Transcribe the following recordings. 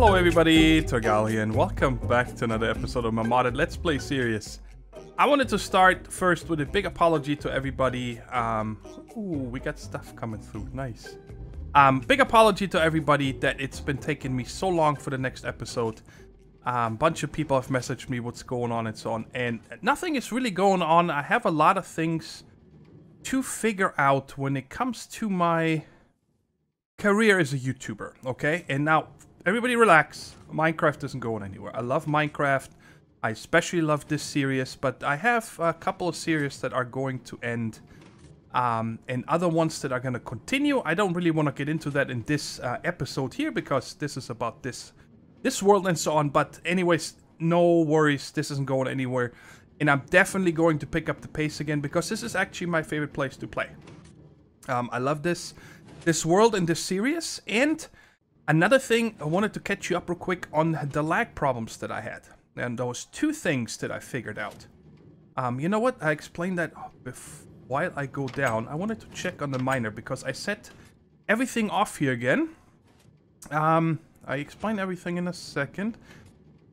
Hello everybody, Thorgal here, and welcome back to another episode of my modded Let's Play series. I wanted to start first with a big apology to everybody. Ooh, we got stuff coming through, nice. Big apology to everybody that it's been taking me so long for the next episode. Bunch of people have messaged me what's going on and so on, and nothing is really going on. I have a lot of things to figure out when it comes to my career as a YouTuber, okay? And now, everybody relax. Minecraft isn't going anywhere. I love Minecraft. I especially love this series, but I have a couple of series that are going to end, and other ones that are going to continue. I don't really want to get into that in this episode here, because this is about this world and so on. But anyways, no worries. This isn't going anywhere. And I'm definitely going to pick up the pace again, because this is actually my favorite place to play. I love this world and this series. And another thing, I wanted to catch you up real quick on the lag problems that I had. And those two things that I figured out. You know what? I explained that while I go down. I wanted to check on the miner, because I set everything off here again. I explain everything in a second.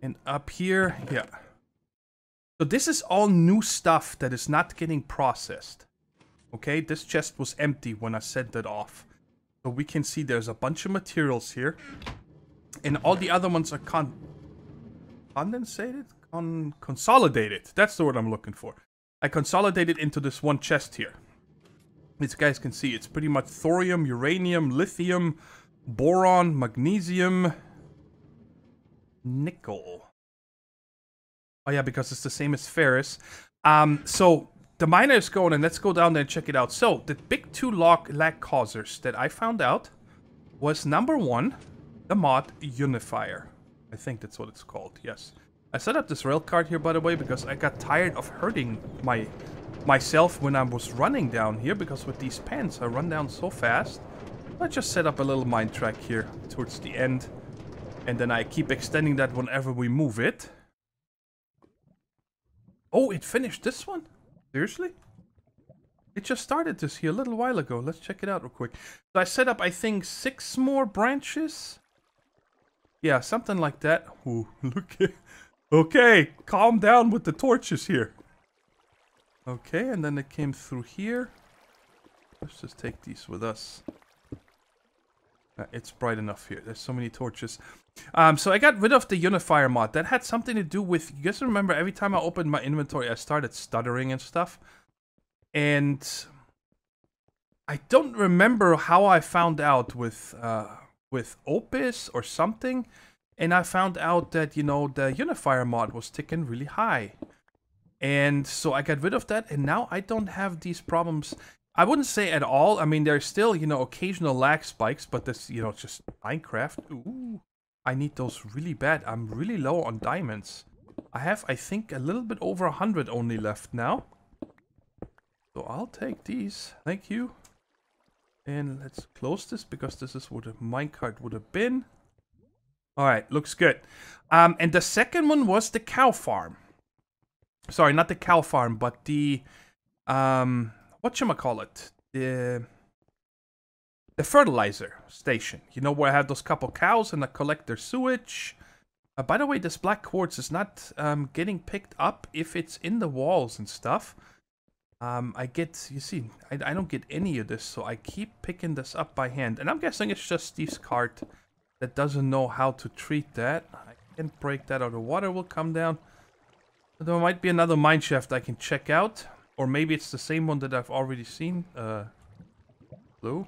And up here, yeah. So this is all new stuff that is not getting processed. Okay, this chest was empty when I set that off. So we can see there's a bunch of materials here. And all the other ones are consolidated. That's the word I'm looking for. I consolidated into this one chest here. As you guys can see, it's pretty much thorium, uranium, lithium, boron, magnesium, nickel. Oh yeah, because it's the same as ferrous. So the miner is going, and let's go down there and check it out. So the big two lag causers that I found out was number one, the mod Unifier. I think that's what it's called, yes. I set up this rail cart here, by the way, because I got tired of hurting myself when I was running down here, because with these pants I run down so fast. I just set up a little mine track here towards the end, and then I keep extending that whenever we move it. Oh, it finished this one? Seriously? It just started this here a little while ago. Let's check it out real quick. So I set up, I think, 6 more branches. Yeah, something like that. Ooh, look at... Okay, calm down with the torches here. Okay, and then it came through here. Let's just take these with us. It's bright enough here. There's so many torches. So I got rid of the Unifier mod. That had something to do with... You guys remember, every time I opened my inventory, I started stuttering and stuff. And I don't remember how I found out with Opus or something. And I found out that, you know, the Unifier mod was ticking really high. And so I got rid of that, and now I don't have these problems. I wouldn't say at all. I mean, there's still, you know, occasional lag spikes, but this, you know, it's just Minecraft. Ooh, I need those really bad. I'm really low on diamonds. I have, I think, a little bit over 100 only left now. So I'll take these. Thank you. And let's close this, because this is what a minecart would have been. Alright, looks good. And the second one was the cow farm. Sorry, not the cow farm, but the... whatchamacallit? The fertilizer station. You know, where I have those couple cows and I collect their sewage. By the way, this black quartz is not getting picked up if it's in the walls and stuff. I get, you see, I don't get any of this, so I keep picking this up by hand. And I'm guessing it's just Steve's cart that doesn't know how to treat that. I can break that, or the water will come down. There might be another mine shaft I can check out. Or maybe it's the same one that I've already seen. Blue?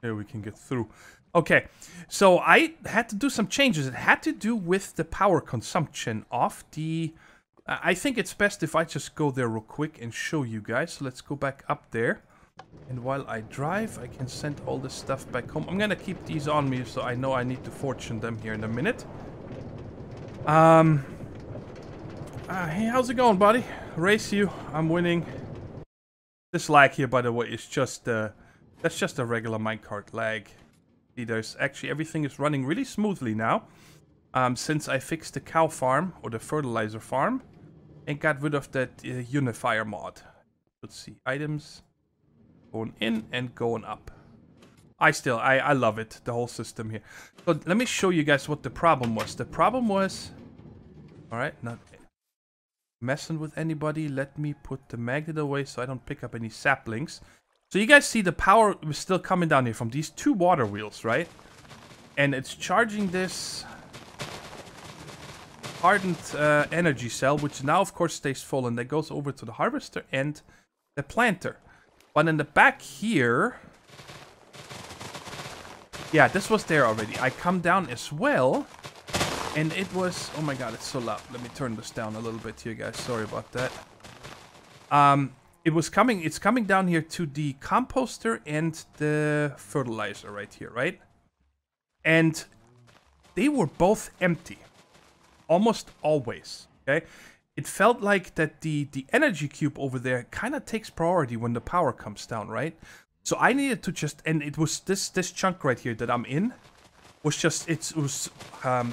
Here we can get through. Okay, so I had to do some changes. It had to do with the power consumption of the... I think it's best if I just go there real quick and show you guys. So let's go back up there. And while I drive, I can send all this stuff back home. I'm gonna keep these on me, so I know I need to fortune them here in a minute. Hey, how's it going, buddy? Race you. I'm winning. This lag here, by the way, is just that's just a regular minecart lag. See, there's actually everything is running really smoothly now. Since I fixed the cow farm, or the fertilizer farm, and got rid of that Unifier mod. Let's see, items, going in and going up. I love it, the whole system here. So let me show you guys what the problem was. The problem was, all right, not messing with anybody. Let me put the magnet away so I don't pick up any saplings. So you guys see the power was still coming down here from these 2 water wheels, right? And it's charging this hardened energy cell, which now of course stays full, and that goes over to the harvester and the planter. But in the back here, yeah, this was there already. I come down as well, and it was, oh my god, it's so loud. Let me turn this down a little bit here, guys. Sorry about that. It's coming down here to the composter and the fertilizer right here, right? And they were both empty. Almost always, okay? It felt like that the energy cube over there kind of takes priority when the power comes down, right? So I needed to just, and it was this chunk right here that I'm in, was just, it was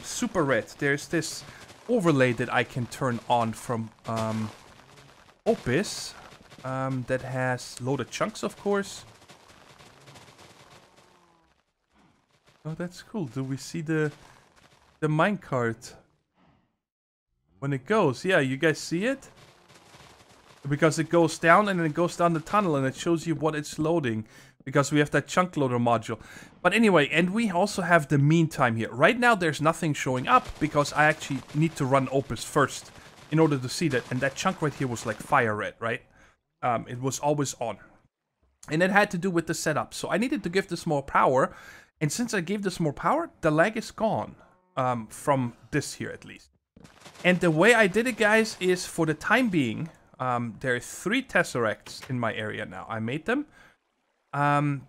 super red. There's this overlay that I can turn on from Opus that has loaded chunks, of course. Oh, that's cool. Do we see the minecart? When it goes, yeah, you guys see it? Because it goes down and then it goes down the tunnel and it shows you what it's loading. Because we have that chunk loader module. But anyway, and we also have the meantime here. Right now there's nothing showing up because I actually need to run Opus first in order to see that. And that chunk right here was like fire red, right? It was always on. And it had to do with the setup. So I needed to give this more power. And since I gave this more power, the lag is gone. From this here at least. And the way I did it, guys, is for the time being, there are 3 tesseracts in my area now. I made them. And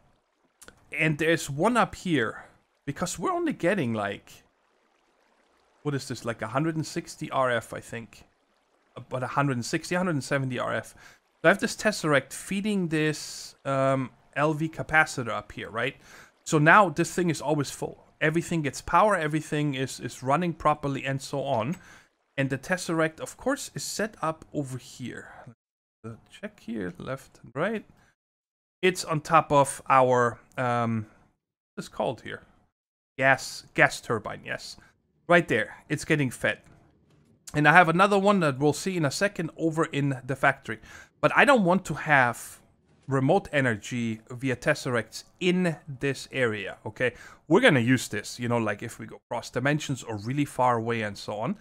there's one up here. Because we're only getting like, what is this, like 160 RF, I think. About 160, 170 RF. So I have this tesseract feeding this LV capacitor up here, right? So now this thing is always full. Everything gets power, everything is running properly, and so on. And the tesseract, of course, is set up over here. Check here, left and right. It's on top of our, what's it called here? Gas turbine, yes. Right there, it's getting fed. And I have another one that we'll see in a second over in the factory. But I don't want to have remote energy via tesseracts in this area, okay? We're gonna use this, you know, like if we go cross dimensions or really far away and so on.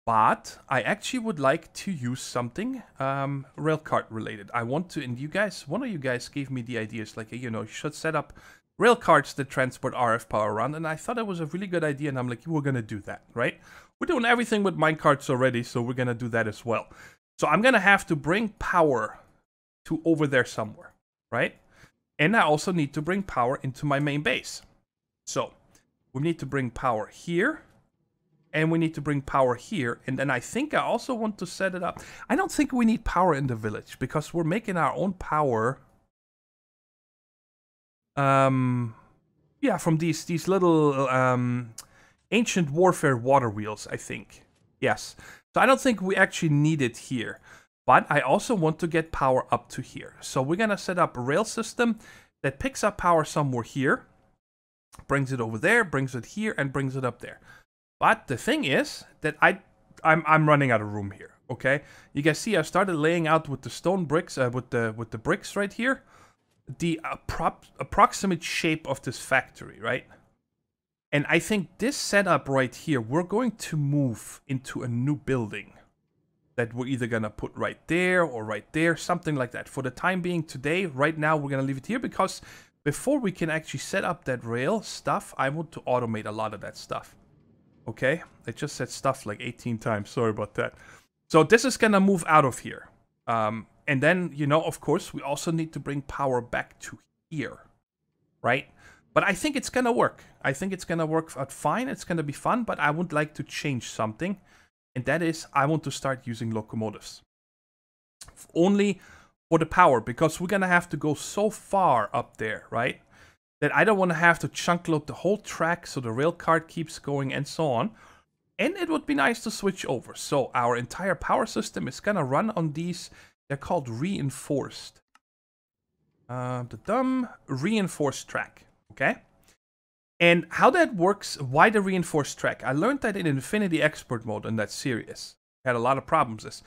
But I actually would like to use something railcart related. I want to, and you guys, one of you guys gave me the ideas, like, you know, you should set up railcarts that transport RF power around, and I thought it was a really good idea, and I'm like, we're gonna do that, right? We're doing everything with minecarts already, so we're gonna do that as well. So I'm gonna have to bring power to over there somewhere, right? And I also need to bring power into my main base. So we need to bring power here, and we need to bring power here, and then I think I also want to set it up. I don't think we need power in the village because we're making our own power. Yeah, from these little ancient warfare water wheels, I think. Yes. So I don't think we actually need it here. But I also want to get power up to here. So we're going to set up a rail system that picks up power somewhere here, brings it over there, brings it here, and brings it up there. But the thing is that I'm running out of room here, okay? You guys see I started laying out with the stone bricks, with the bricks right here, the approximate shape of this factory, right? And I think this setup right here, we're going to move into a new building that we're either going to put right there or right there, something like that. For the time being today, right now, we're going to leave it here because before we can actually set up that rail stuff, I want to automate a lot of that stuff. Okay? I just said stuff like 18 times. Sorry about that. So this is going to move out of here. And then, you know, of course, we also need to bring power back to here. Right? But I think it's going to work. I think it's going to work out fine. It's going to be fun, but I would like to change something. And that is, I want to start using locomotives. Only for the power, because we're going to have to go so far up there, right? That I don't want to have to chunk load the whole track so the rail cart keeps going and so on. And it would be nice to switch over. So our entire power system is going to run on these, they're called reinforced. Reinforced track. Okay? And how that works, why the reinforced track? I learned that in Infinity Expert mode in that series. Had a lot of problems.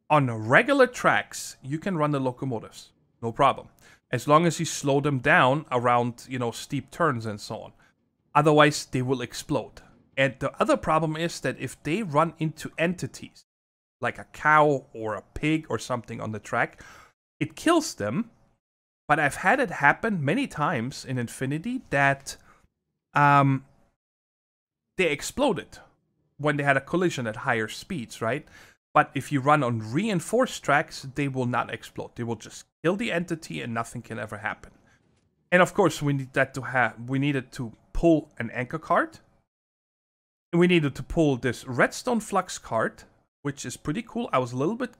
On regular tracks, you can run the locomotives. No problem. As long as you slow them down around, you know, steep turns and so on. Otherwise, they will explode. And the other problem is that if they run into entities, like a cow or a pig or something on the track, it kills them. But I've had it happen many times in Infinity that they exploded when they had a collision at higher speeds, right? But if you run on reinforced tracks, they will not explode. They will just kill the entity and nothing can ever happen. And of course, we needed to pull an anchor card. And we needed to pull this redstone flux card, which is pretty cool. I was a little bit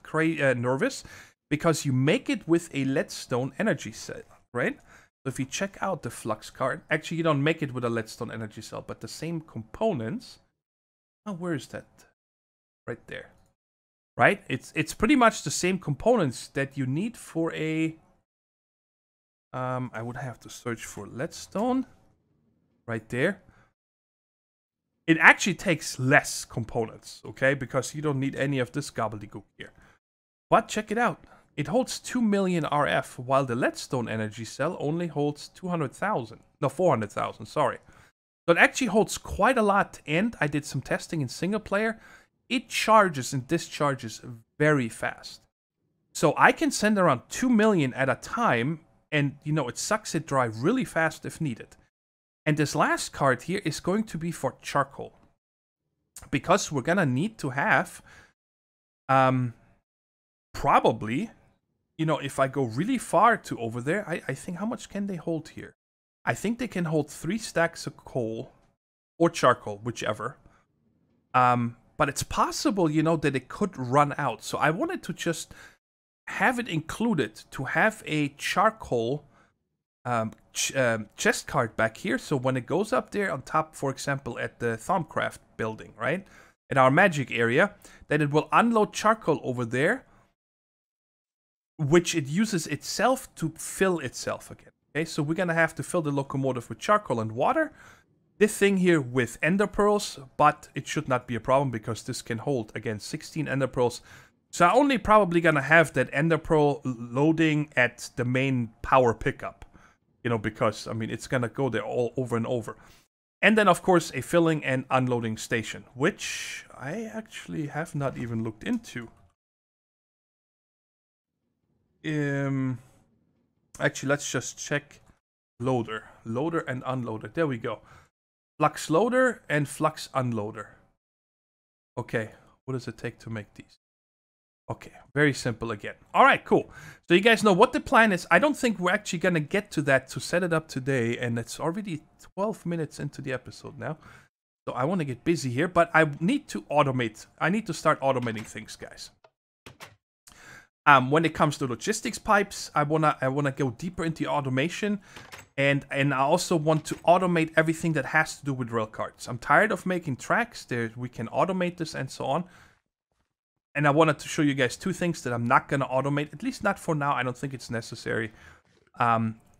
nervous because you make it with a leadstone energy cell, right? So if you check out the flux card, actually you don't make it with a leadstone energy cell, but the same components. Oh, where is that? Right there. Right? It's pretty much the same components that you need for a... I would have to search for leadstone. Right there. It actually takes less components, okay? Because you don't need any of this gobbledygook here. But check it out. It holds 2 million RF, while the leadstone energy cell only holds 200,000. No, 400,000, sorry. So it actually holds quite a lot, and I did some testing in single player. It charges and discharges very fast. So I can send around 2 million at a time, and, you know, it sucks it dry really fast if needed. And this last card here is going to be for charcoal. Because we're gonna need to have, probably, you know, if I go really far to over there, I think, how much can they hold here? I think they can hold 3 stacks of coal or charcoal, whichever. But it's possible, you know, that it could run out. So I wanted to just have it included to have a charcoal chest card back here. So when it goes up there on top, for example, at the Thaumcraft building, right? In our magic area, that it will unload charcoal over there, which it uses itself to fill itself again. Okay, so we're gonna have to fill the locomotive with charcoal and water. This thing here with ender pearls, but it should not be a problem because this can hold, again, 16 ender pearls. So I'm only probably gonna have that ender pearl loading at the main power pickup. You know, because, I mean, it's gonna go there all over and over. And then, of course, a filling and unloading station, which I actually have not even looked into. Actually, let's just check loader. Loader and unloader. There we go. Flux loader and flux unloader. Okay, what does it take to make these? Okay, very simple again. All right, cool. So you guys know what the plan is. I don't think we're actually going to get to that to set it up today. And it's already 12 minutes into the episode now. So I want to get busy here, but I need to automate. I need to start automating things, guys. When it comes to logistics pipes, I wanna go deeper into automation. And I also want to automate everything that has to do with rail carts. I'm tired of making tracks. We can automate this and so on. And I wanted to show you guys 2 things that I'm not going to automate, at least not for now. I don't think it's necessary.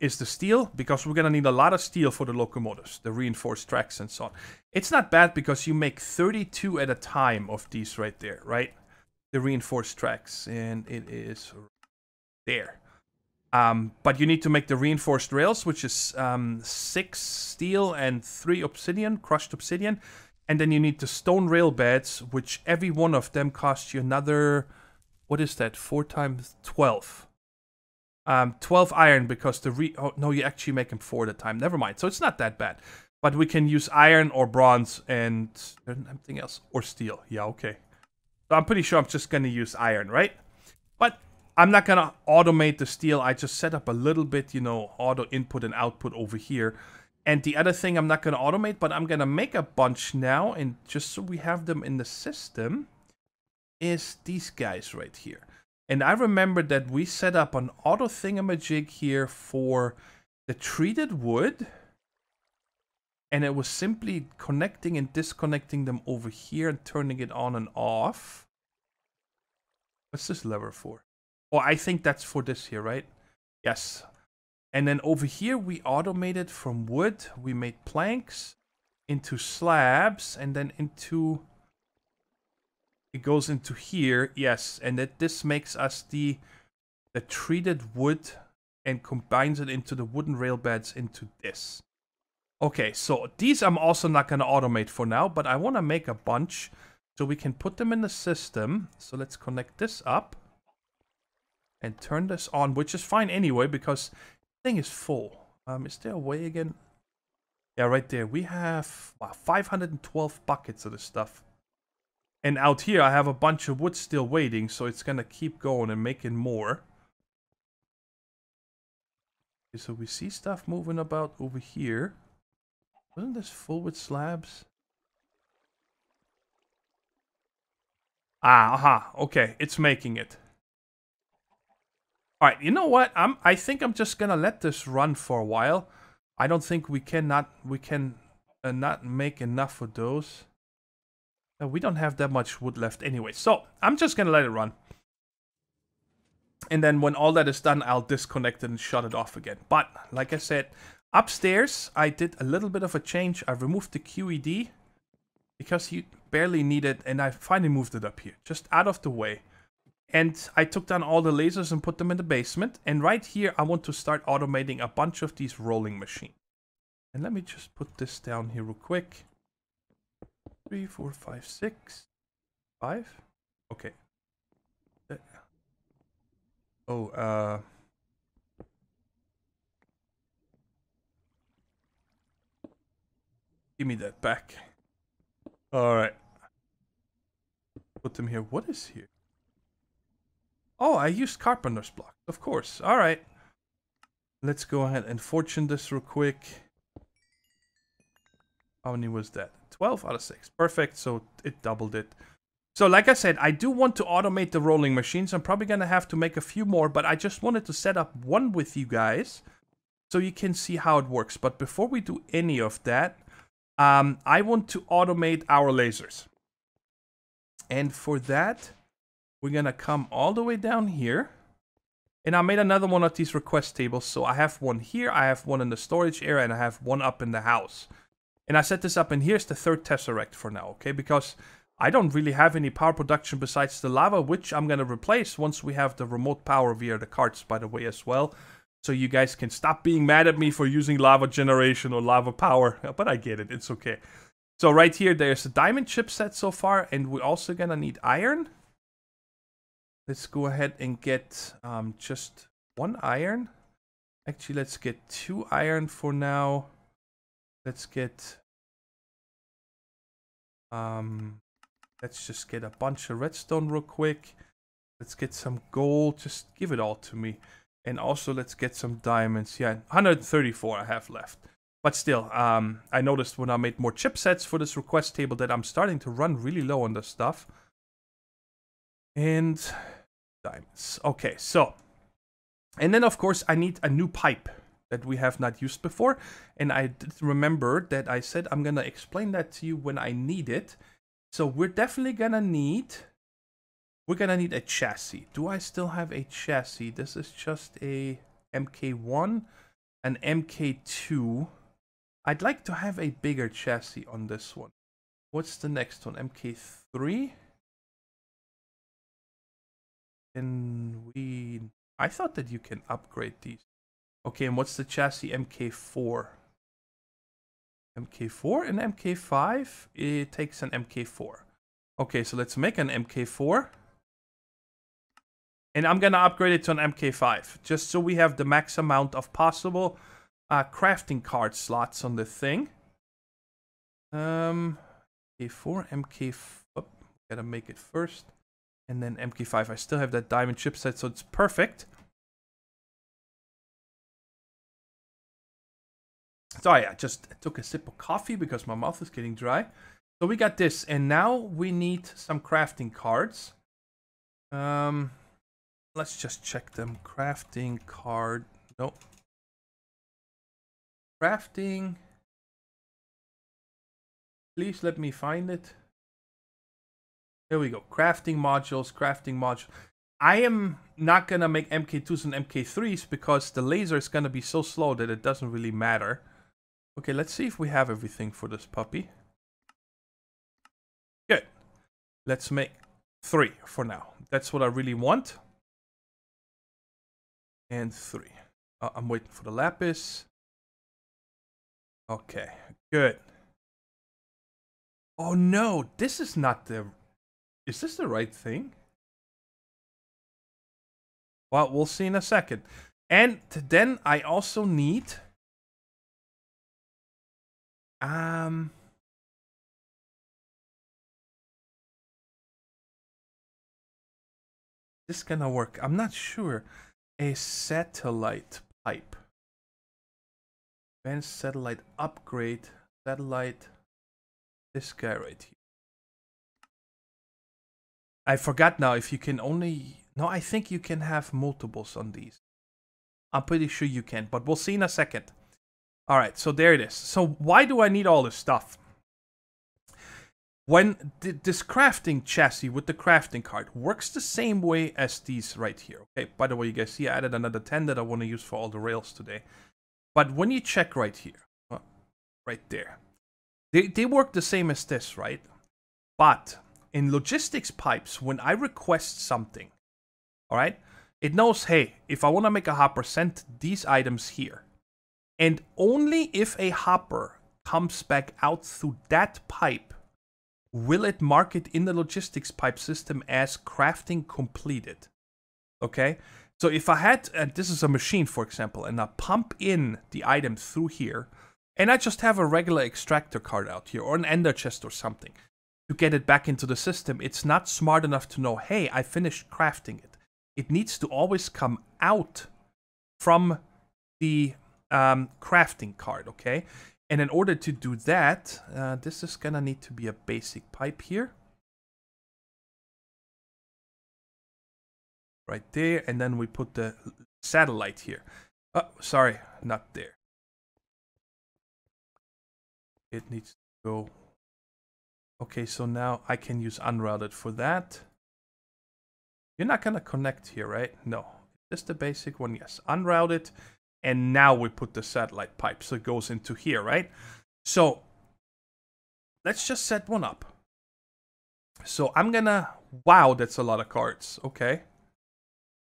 Is the steel, because we're going to need a lot of steel for the locomotives, the reinforced tracks and so on. It's not bad because you make 32 at a time of these right there, right? The reinforced tracks, and it is there. But you need to make the reinforced rails, which is 6 steel and 3 obsidian, crushed obsidian. And then you need the stone rail beds, which every one of them costs you another, what is that, 4 times 12. 12 iron, because oh, no, you actually make them 4 at a time. Never mind, so it's not that bad. But we can use iron or bronze and anything else, or steel. Yeah, okay. So I'm pretty sure I'm just going to use iron, right? But I'm not going to automate the steel. I just set up a little bit, you know, auto input and output over here. And the other thing I'm not going to automate, but I'm going to make a bunch now, and just so we have them in the system, is these guys right here. And I remember that we set up an auto thingamajig here for the treated wood. And it was simply connecting and disconnecting them over here and turning it on and off. What's this lever for? Oh, I think that's for this here, right? Yes. And then over here, we automated from wood. We made planks into slabs and then into... It goes into here, yes. And that this makes us the treated wood and combines it into the wooden rail beds into this. Okay, so these I'm also not going to automate for now, but I want to make a bunch so we can put them in the system. So let's connect this up and turn this on, which is fine anyway because the thing is full. Is there a way again? Yeah, right there. We have 512 buckets of this stuff. And out here I have a bunch of wood still waiting, so it's going to keep going and making more. Okay, so we see stuff moving about over here. Wasn't this full with slabs? Aha, okay, it's making it. Alright, you know what? I think I'm just gonna let this run for a while. I don't think we can not make enough of those. We don't have that much wood left anyway, so I'm just gonna let it run. And then when all that is done, I'll disconnect it and shut it off again. But, like I said, upstairs, I did a little bit of a change. I removed the QED because you barely need it, and I finally moved it up here, just out of the way. And I took down all the lasers and put them in the basement. And right here, I want to start automating a bunch of these rolling machines. And let me just put this down here real quick. 3, 4, 5, 6, 5. Okay. Oh, give me that back. Alright. Put them here. What is here? Oh, I used carpenter's block. Of course. Alright. Let's go ahead and fortune this real quick. How many was that? 12 out of 6. Perfect. So it doubled it. So like I said, I do want to automate the rolling machines. I'm probably going to have to make a few more, but I just wanted to set up one with you guys so you can see how it works. But before we do any of that, I want to automate our lasers. And for that, we're going to come all the way down here. And I made another one of these request tables. So I have one here, I have one in the storage area, and I have one up in the house. And I set this up, and here's the third tesseract for now, okay? Because I don't really have any power production besides the lava, which I'm going to replace once we have the remote power via the carts, by the way, as well. So you guys can stop being mad at me for using lava generation or lava power. But I get it, it's okay. So right here, there's a diamond chipset so far, and we're also going to need iron. Let's go ahead and get just 1 iron. Actually, let's get 2 iron for now. Let's get... let's just get a bunch of redstone real quick. Let's get some gold. Just give it all to me. And also, let's get some diamonds. Yeah, 134 I have left. But still, I noticed when I made more chipsets for this request table that I'm starting to run really low on this stuff. And diamonds. Okay, so. And then, of course, I need a new pipe that we have not used before. And I did remember that I said I'm going to explain that to you when I need it. So we're definitely going to need... We're going to need a chassis. Do I still have a chassis? This is just a MK1, an MK2. I'd like to have a bigger chassis on this one. What's the next one? MK3? Can we... I thought that you can upgrade these. Okay, and what's the chassis? MK4. MK4 and MK5? It takes an MK4. Okay, so let's make an MK4. And I'm going to upgrade it to an MK5. Just so we have the max amount of possible crafting card slots on the thing. MK4, MK... Oh, gotta make it first. And then MK5. I still have that diamond chipset, so it's perfect. Sorry, I just took a sip of coffee because my mouth is getting dry. So we got this, and now we need some crafting cards. Let's just check them. Crafting card. No. Crafting. Please let me find it. Here we go. Crafting modules, crafting module. I am not gonna make MK2s and MK3s because the laser is gonna be so slow that it doesn't really matter. Okay, let's see if we have everything for this puppy. Good. Let's make 3 for now. That's what I really want. And 3. I'm waiting for the lapis. Okay, good. Oh no, this is not the... Is this the right thing? Well, we'll see in a second. And then I also need... This gonna work. I'm not sure. A satellite pipe. Advanced satellite upgrade. Satellite. This guy right here. I forgot now if you can only... No, I think you can have multiples on these. I'm pretty sure you can, but we'll see in a second. Alright, so there it is. So why do I need all this stuff? When this crafting chassis with the crafting card works the same way as these right here. Okay, by the way, you guys see I added another 10 that I want to use for all the rails today. But when you check right here, right there, they work the same as this, right? But in logistics pipes, when I request something, all right, it knows, hey, if I want to make a hopper, send these items here. And only if a hopper comes back out through that pipe, will it mark it in the logistics pipe system as crafting completed. Okay? So if I had, and this is a machine, for example, and I pump in the item through here, and I just have a regular extractor card out here, or an ender chest or something, to get it back into the system, it's not smart enough to know, hey, I finished crafting it. It needs to always come out from the crafting card, okay? And in order to do that, this is gonna need to be a basic pipe here. Right there, and then we put the satellite here. Oh, sorry, not there. It needs to go. Okay, so now I can use unrouted for that. You're not gonna connect here, right? No. Just the basic one, yes. Unrouted. And now we put the satellite pipe, so it goes into here, right? So let's just set one up. So I'm gonna... Wow, that's a lot of cards. Okay.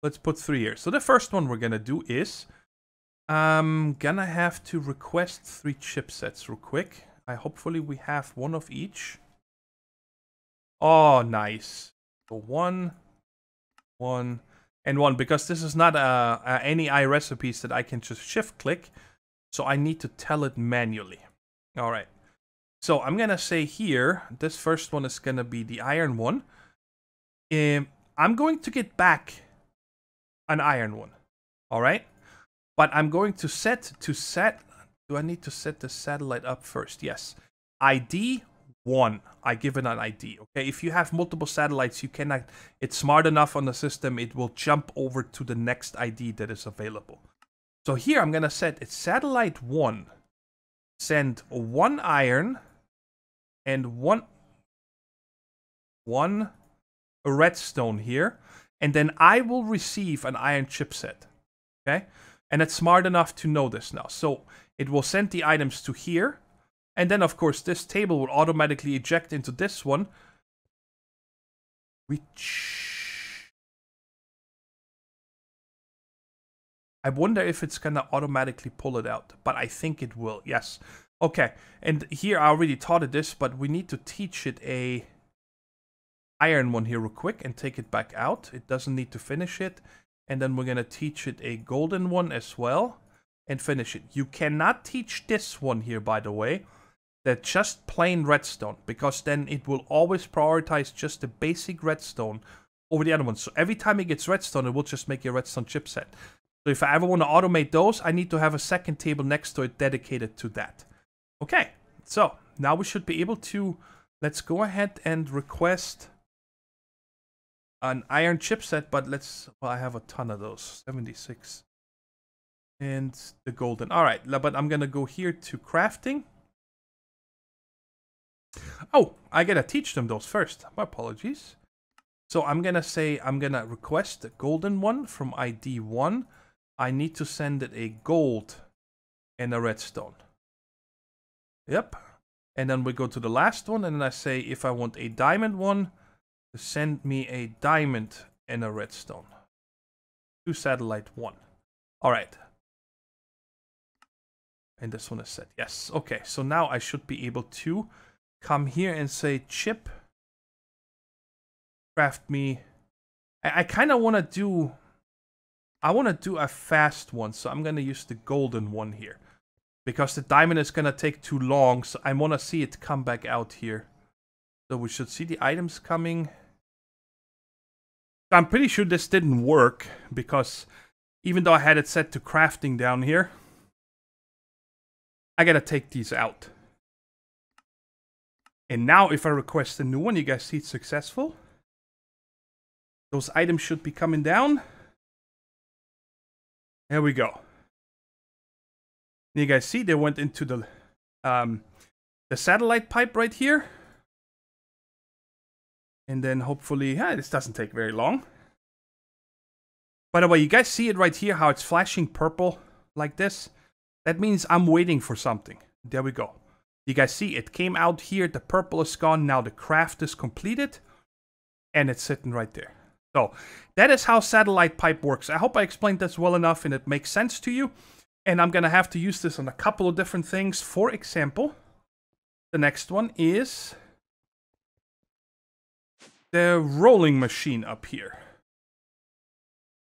Let's put 3 here. So the first one we're gonna do is... I'm gonna have to request 3 chipsets real quick. Hopefully we have one of each. Oh, nice. So 1, 1... and 1, because this is not any iRecipes that I can just shift click, so I need to tell it manually. All right, so I'm gonna say here, this first one is gonna be the iron one. I'm going to get back an iron one, all right? But I'm going to set, do I need to set the satellite up first? Yes, ID 1. I give it an ID. Okay, if you have multiple satellites, you cannot. It's smart enough on the system; it will jump over to the next ID that is available. So here I'm gonna set it's satellite 1. Send 1 iron and one redstone here, and then I will receive an iron chipset. Okay, and it's smart enough to know this now. So it will send the items to here. And then, of course, this table will automatically eject into this one. Which... I wonder if it's gonna automatically pull it out. But I think it will, yes. Okay, and here I already taught it this, but we need to teach it a iron one here real quick and take it back out. It doesn't need to finish it. And then we're gonna teach it a golden one as well and finish it. You cannot teach this one here, by the way. That's just plain redstone, because then it will always prioritize just the basic redstone over the other ones. So every time it gets redstone, it will just make a redstone chipset. So if I ever want to automate those, I need to have a second table next to it dedicated to that. Okay, so now we should be able to, let's go ahead and request an iron chipset, but let's, well, I have a ton of those, 76. And the golden. All right, but I'm going to go here to crafting. Oh, I gotta teach them those first. My apologies. So I'm gonna say, I'm gonna request the golden one from ID 1. I need to send it a gold and a redstone. Yep. And then we go to the last one, and then I say if I want a diamond one, send me a diamond and a redstone. To satellite 1. Alright. And this one is set. Yes. Okay, so now I should be able to come here and say chip. Craft me. I kind of want to do... I want to do a fast one, so I'm going to use the golden one here. Because the diamond is going to take too long, so I want to see it come back out here. So we should see the items coming. I'm pretty sure this didn't work, because even though I had it set to crafting down here, I got to take these out. And now if I request a new one, you guys see it's successful. Those items should be coming down. There we go. You guys see they went into the satellite pipe right here. And then hopefully, this doesn't take very long. By the way, you guys see it right here, how it's flashing purple like this? That means I'm waiting for something. There we go. You guys see it came out here, the purple is gone, now the craft is completed. And it's sitting right there. So, that is how satellite pipe works. I hope I explained this well enough and it makes sense to you. And I'm gonna have to use this on a couple of different things. For example, the next one is the rolling machine up here.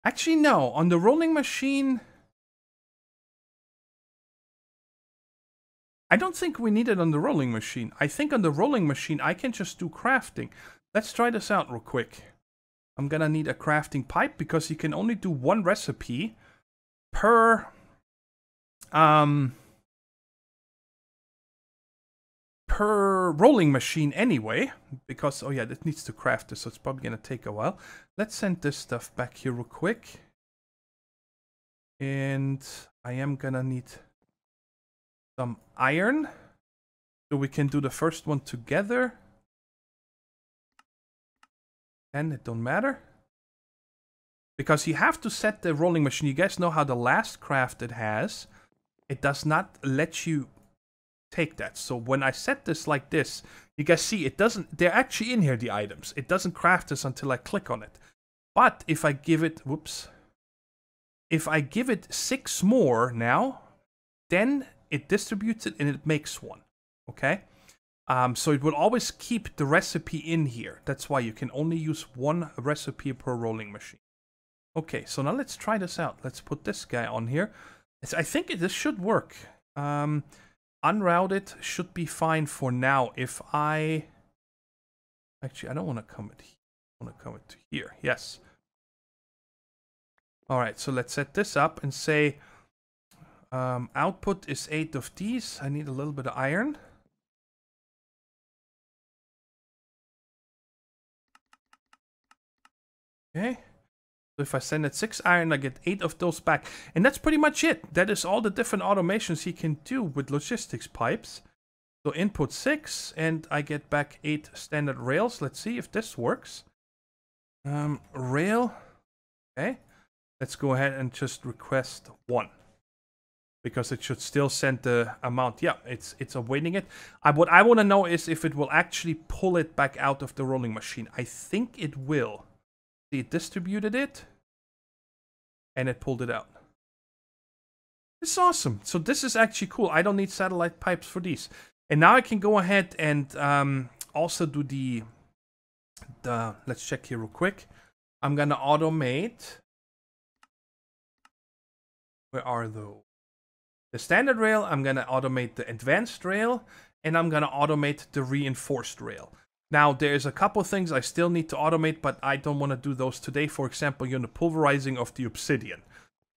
Actually, no. On the rolling machine, I don't think we need it on the rolling machine. I think on the rolling machine, I can just do crafting. Let's try this out real quick. I'm gonna need a crafting pipe because you can only do one recipe per rolling machine anyway, because, oh yeah, this needs to craft this, so it's probably gonna take a while. Let's send this stuff back here real quick. And I am gonna need some iron, so we can do the first one together. And it don't matter. Because you have to set the rolling machine. You guys know how the last craft it has, it does not let you take that. So when I set this like this, you guys see it doesn't, they're actually in here, the items. It doesn't craft this until I click on it. But if I give it, whoops. If I give it 6 more now, then it distributes it and it makes one. Okay? So it will always keep the recipe in here. That's why you can only use one recipe per rolling machine. Okay, so now let's try this out. Let's put this guy on here. I think this should work. Unrouted should be fine for now. If I... Actually, I don't want to come it here. I want to come it to here. Yes. Alright, so let's set this up and say... output is 8 of these. I need a little bit of iron. Okay. So if I send it 6 iron, I get 8 of those back. And that's pretty much it. That is all the different automations you can do with logistics pipes. So input 6, and I get back 8 standard rails. Let's see if this works. Rail. Okay. Let's go ahead and just request 1. Because it should still send the amount. Yeah, it's awaiting it. What I want to know is if it will actually pull it back out of the rolling machine. I think it will. See, it distributed it. And it pulled it out. It's awesome. So this is actually cool. I don't need satellite pipes for these. And now I can go ahead and also do the... Let's check here real quick. I'm going to automate... Where are those? The standard rail, I'm going to automate the advanced rail, and I'm going to automate the reinforced rail. Now, there's a couple things I still need to automate, but I don't want to do those today. For example, the pulverizing of the obsidian.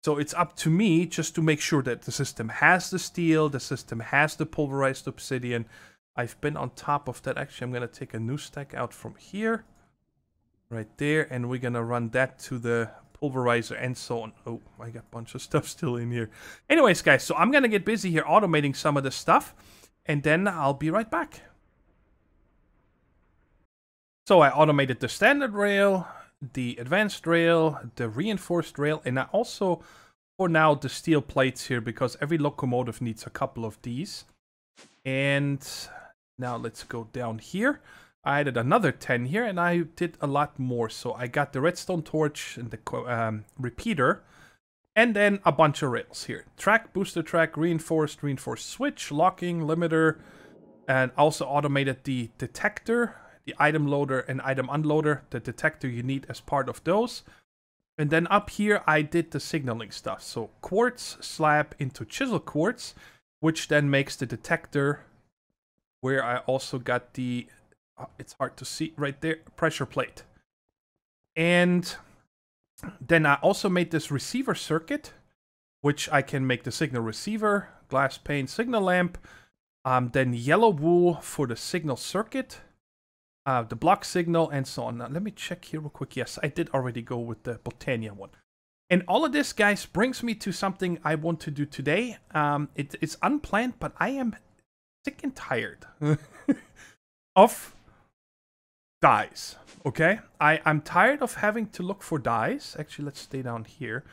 So it's up to me just to make sure that the system has the steel, the system has the pulverized obsidian. I've been on top of that. Actually, I'm going to take a new stack out from here. Right there, and we're going to run that to the... pulverizer and so on. Oh, I got a bunch of stuff still in here. Anyways, guys, so I'm gonna get busy here automating some of this stuff, and then I'll be right back. So I automated the standard rail, the advanced rail, the reinforced rail, and I also, for now, the steel plates here, because every locomotive needs a couple of these. And now let's go down here. I added another 10 here, and I did a lot more. So I got the redstone torch and the repeater, and then a bunch of rails here. Track, booster track, reinforced switch, locking, limiter, and also automated the detector, the item loader and item unloader, the detector you need as part of those. And then up here, I did the signaling stuff. So quartz slab into chisel quartz, which then makes the detector, where I also got the, it's hard to see right there, pressure plate. And then I also made this receiver circuit, which I can make the signal receiver, glass pane signal lamp, then yellow wool for the signal circuit, the block signal, and so on. Now, let me check here real quick. Yes, I did already go with the Botania one. And all of this, guys, brings me to something I want to do today. It's unplanned, but I am sick and tired of dyes, okay? I'm tired of having to look for dyes. Actually, let's stay down here.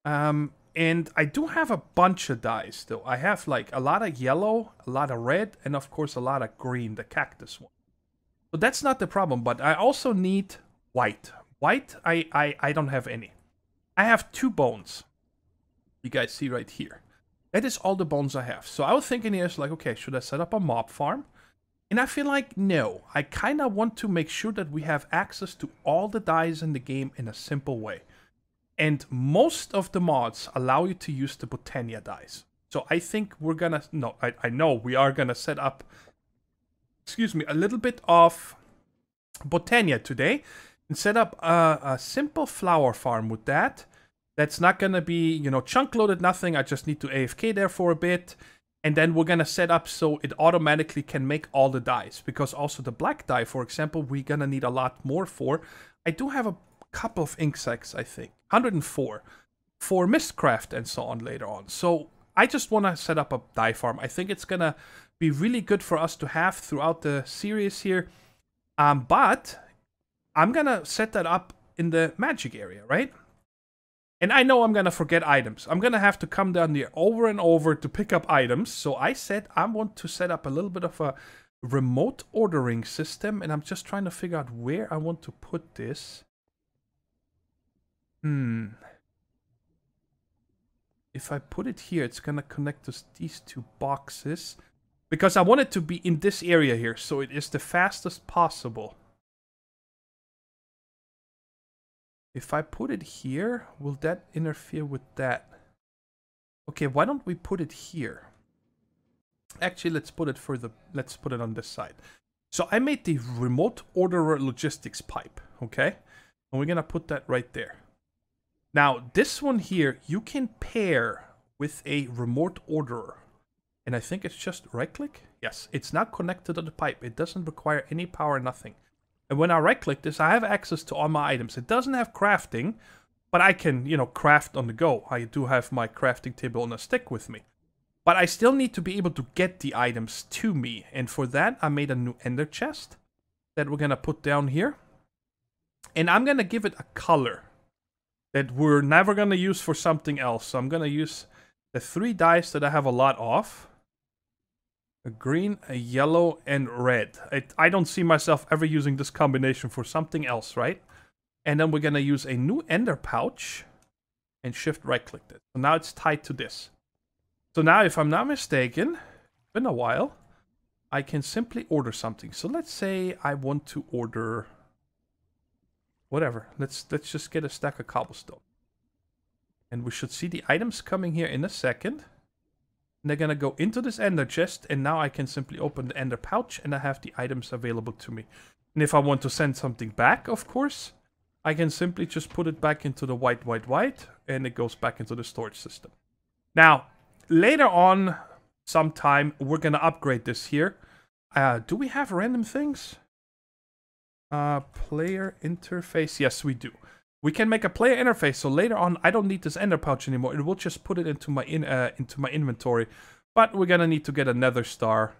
And I do have a bunch of dyes still. I have like a lot of yellow, a lot of red, and of course a lot of green, the cactus one. So that's not the problem, but I also need white. White, I don't have any. I have 2 bones. You guys see right here. That is all the bones I have. So I was thinking here, like, okay, should I set up a mob farm? And I feel like, no. I kind of want to make sure that we have access to all the dyes in the game in a simple way. And most of the mods allow you to use the Botania dyes. So I think we're gonna, no, I know we are gonna set up, excuse me, a little bit of Botania today. And set up a simple flower farm with that. That's not gonna be, you know, chunk loaded, nothing. I just need to AFK there for a bit. And then we're gonna set up so it automatically can make all the dyes. Because also the black dye, for example, we're gonna need a lot more for. I do have a couple of ink sacs, I think. 104 for Mistcraft and so on later on. So I just want to set up a dye farm. I think it's gonna be really good for us to have throughout the series here. But I'm gonna set that up in the magic area, right? And I know I'm gonna forget items. I'm gonna have to come down there over and over to pick up items. So I said I want to set up a little bit of a remote ordering system, and I'm just trying to figure out where I want to put this. If I put it here, it's gonna connect to these 2 boxes. Because I want it to be in this area here, so it is the fastest possible. If I put it here, will that interfere with that? Okay, why don't we put it here? Actually, let's put it on this side. So I made the remote orderer logistics pipe, okay? And we're gonna put that right there. Now, this one here, you can pair with a remote orderer. And I think it's just right-click. Yes, it's not connected to the pipe. It doesn't require any power, nothing. And when I right-click this, I have access to all my items. It doesn't have crafting, but I can, you know, craft on the go. I do have my crafting table on a stick with me. But I still need to be able to get the items to me. And for that, I made a new ender chest that we're going to put down here. And I'm going to give it a color that we're never going to use for something else. So I'm going to use the 3 dyes that I have a lot of. A green, a yellow, and red. I don't see myself ever using this combination for something else, right? And then we're going to use a new ender pouch and shift right-click it. So now it's tied to this. So now, if I'm not mistaken, it's been a while, I can simply order something. So let's say I want to order whatever. Let's just get a stack of cobblestone. And we should see the items coming here in a second. And they're going to go into this ender chest, and now I can simply open the ender pouch, and I have the items available to me. And if I want to send something back, of course, I can simply just put it back into the white, and it goes back into the storage system. Now, later on, sometime, we're going to upgrade this here. Do we have random things? Player interface. Yes, we do. We can make a player interface, so later on, I don't need this ender pouch anymore. It will just put it into my inventory. But we're gonna need to get a nether star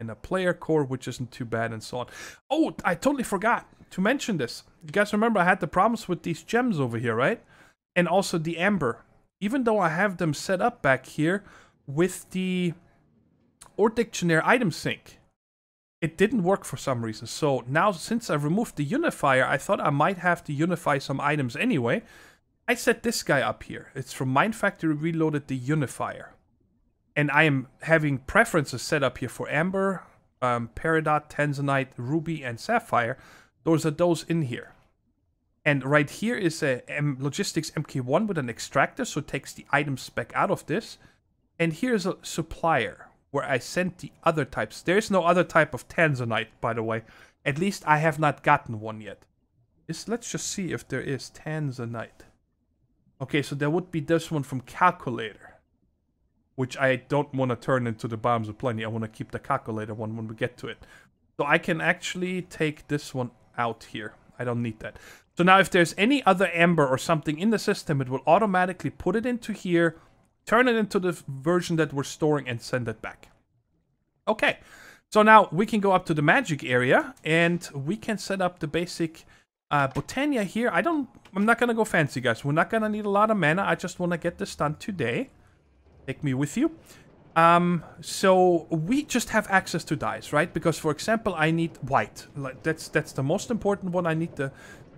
and a player core, which isn't too bad, and so on. Oh, I totally forgot to mention this. You guys remember I had the problems with these gems over here, right? And also the amber. Even though I have them set up back here with the Ore Dictionary item sync, it didn't work for some reason. So now, since I removed the Unifier, I thought I might have to unify some items anyway. I set this guy up here. It's from Mine Factory Reloaded, the Unifier. And I am having preferences set up here for Amber, Peridot, Tanzanite, Ruby, and Sapphire. Those in here. And right here is a Logistics MK1 with an extractor, so it takes the item spec out of this. And here's a supplier, where I sent the other types. There's no other type of Tanzanite, by the way. At least I have not gotten one yet. Let's just see if there is Tanzanite. Okay, so there would be this one from Calculator, which I don't want to turn into the Bombs of Plenty. I want to keep the Calculator one when we get to it. So I can actually take this one out here. I don't need that. So now if there's any other amber or something in the system, it will automatically put it into here, turn it into the version that we're storing, and send it back. Okay, so now we can go up to the magic area, and we can set up the basic Botania here. I'm not going to go fancy, guys. We're not going to need a lot of mana. I just want to get this done today. Take me with you. So we just have access to dyes, right? Because, for example, I need white. That's the most important one I need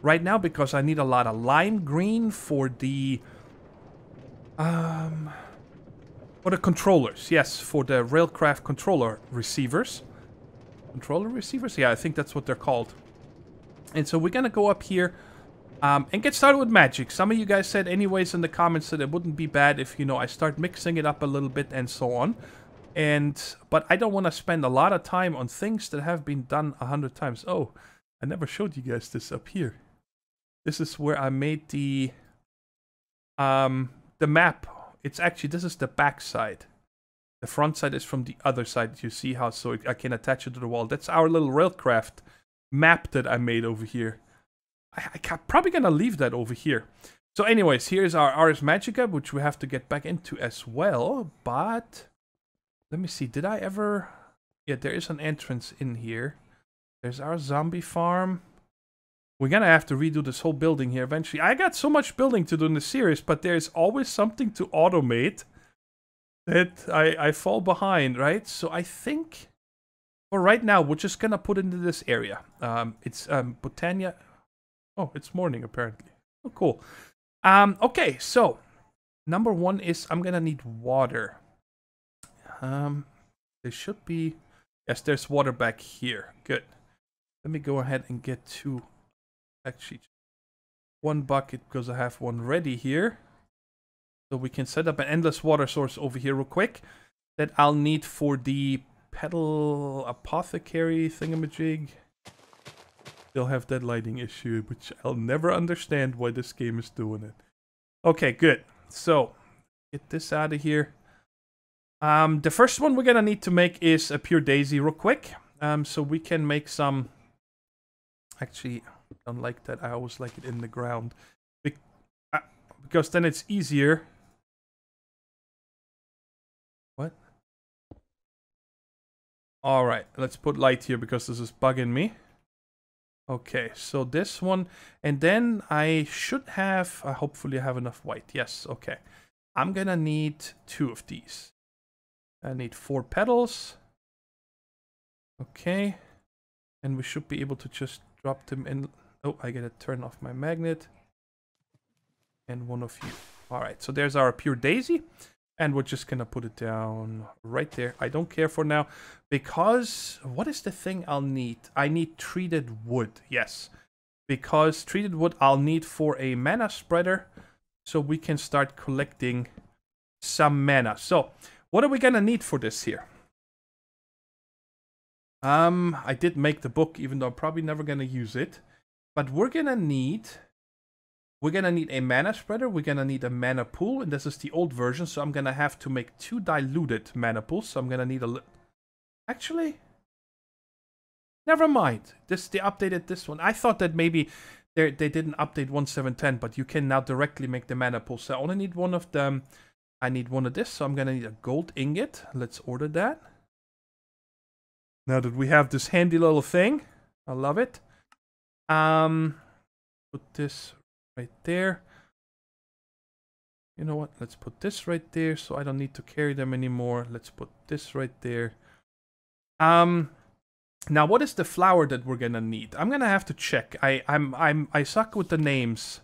right now, because I need a lot of lime green for the controllers. Yes, for the Railcraft controller receivers. Controller receivers? Yeah, I think that's what they're called. And so we're gonna go up here and get started with magic. Some of you guys said anyways in the comments that it wouldn't be bad if, you know, I start mixing it up a little bit and so on. But I don't want to spend a lot of time on things that have been done 100 times. Oh, I never showed you guys this up here. This is where I made the map. It's actually, this is the back side. The front side is from the other side. You see how, so I can attach it to the wall. That's our little Railcraft map that I made over here. I'm probably gonna leave that over here. So anyways, here's our Ars Magica, which we have to get back into as well. But let me see, did I ever... Yeah, there is an entrance in here. There's our zombie farm. We're gonna have to redo this whole building here eventually. I got so much building to do in the series, but there's always something to automate that I fall behind, right? So I think for right now, we're just gonna put it into this area. It's Botania. Oh, it's morning apparently. Oh, cool. Okay, so number one is I'm gonna need water. There should be... Yes, there's water back here. Good. Let me go ahead and get two... Actually, one bucket, because I have one ready here. So we can set up an endless water source over here real quick. That I'll need for the pedal apothecary thingamajig. Still have that lighting issue, which I'll never understand why this game is doing it. Okay, good. So, get this out of here. The first one we're gonna need to make is a pure daisy real quick. So we can make some... Actually... don't like that. I always like it in the ground. Because then it's easier. What? Alright, let's put light here because this is bugging me. Okay, so this one. And then I should have... hopefully I have enough white. Yes, okay. I'm gonna need 2 of these. I need 4 petals. Okay. And we should be able to just drop them in... Oh, I gotta turn off my magnet. And one of you. Alright, so there's our pure daisy. And we're just gonna put it down right there. I don't care for now. Because, what is the thing I'll need? I need treated wood, yes. Because treated wood I'll need for a mana spreader. So we can start collecting some mana. So, what are we gonna need for this here? I did make the book, even though I'm probably never gonna use it. But we're gonna need a mana spreader, we're gonna need a mana pool, and this is the old version, so I'm gonna have to make 2 diluted mana pools, so I'm gonna need a actually, never mind. They updated this one. I thought that maybe they didn't update 1.7.10, but you can now directly make the mana pool. So I only need one of them. I need one of this, so I'm gonna need a gold ingot. Let's order that. Now that we have this handy little thing, I love it. Put this right there. You know what? Let's put this right there so I don't need to carry them anymore. Let's put this right there. Now what is the flour that we're gonna need? I'm gonna have to check. I suck with the names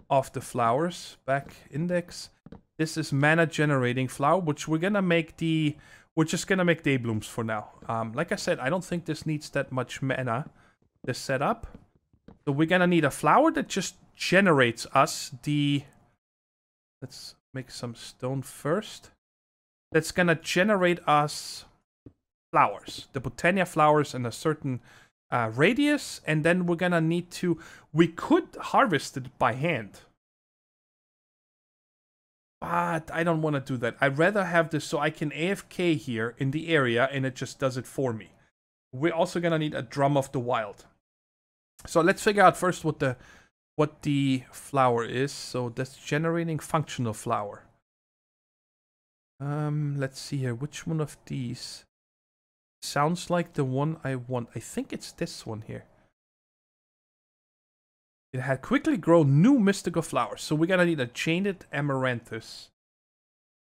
of the flowers. Back index. This is mana generating flour, which we're gonna make we're just gonna make Dayblooms for now. Like I said, I don't think this needs that much mana, this setup. So we're gonna need a flour that just generates us let's make some stone first. That's gonna generate us flowers. The Botania flowers in a certain radius. And then we're gonna need to... We could harvest it by hand. But I don't want to do that. I'd rather have this so I can AFK here in the area and it just does it for me. We're also gonna need a drum of the wild. So let's figure out first what the flower is. So that's generating functional flower. Let's see here. Which one of these sounds like the one I want? I think it's this one here. It had quickly grown new mystical flowers. So we're gonna need a chained amaranthus.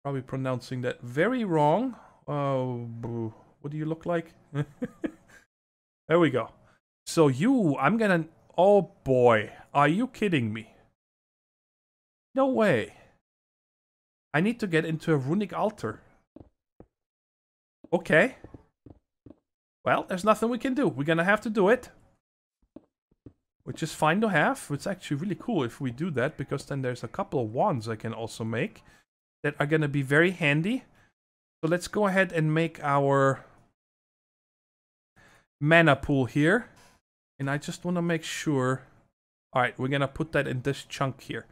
Probably pronouncing that very wrong. Oh, what do you look like? There we go. So I'm gonna... Oh boy, are you kidding me? No way. I need to get into a runic altar. Okay. Well, there's nothing we can do. We're gonna have to do it. Which is fine to have. It's actually really cool if we do that, because then there's a couple of wands I can also make that are gonna be very handy. So let's go ahead and make our mana pool here. And I just want to make sure... Alright, we're gonna put that in this chunk here.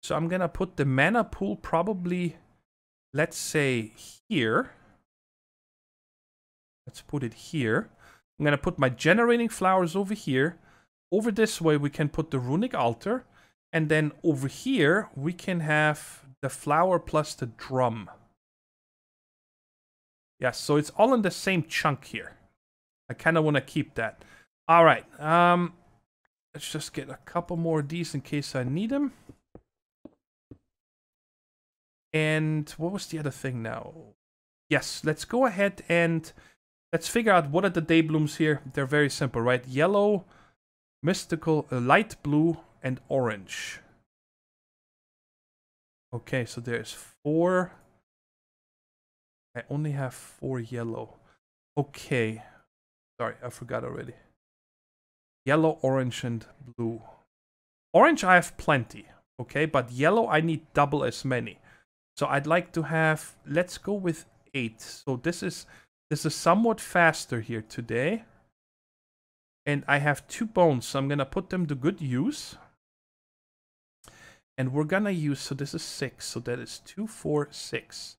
So I'm gonna put the mana pool probably, let's say, here. Let's put it here. I'm gonna put my generating flowers over here. Over this way we can put the runic altar. And then over here we can have the flower plus the drum. Yeah, so it's all in the same chunk here. I kind of want to keep that. Alright, let's just get a couple more of these in case I need them. And what was the other thing now? Yes, let's go ahead and let's figure out what are the Dayblooms here. They're very simple, right? Yellow, mystical, light blue, and orange. Okay, so there's 4. I only have 4 yellow. Okay. Sorry, I forgot already. Yellow, orange, and blue. Orange I have plenty, okay? But yellow I need double as many. So I'd like to have... Let's go with 8. So this is somewhat faster here today. And I have 2 bones, so I'm gonna put them to good use. And we're gonna use... So this is 6, so that is 2, 4, 6.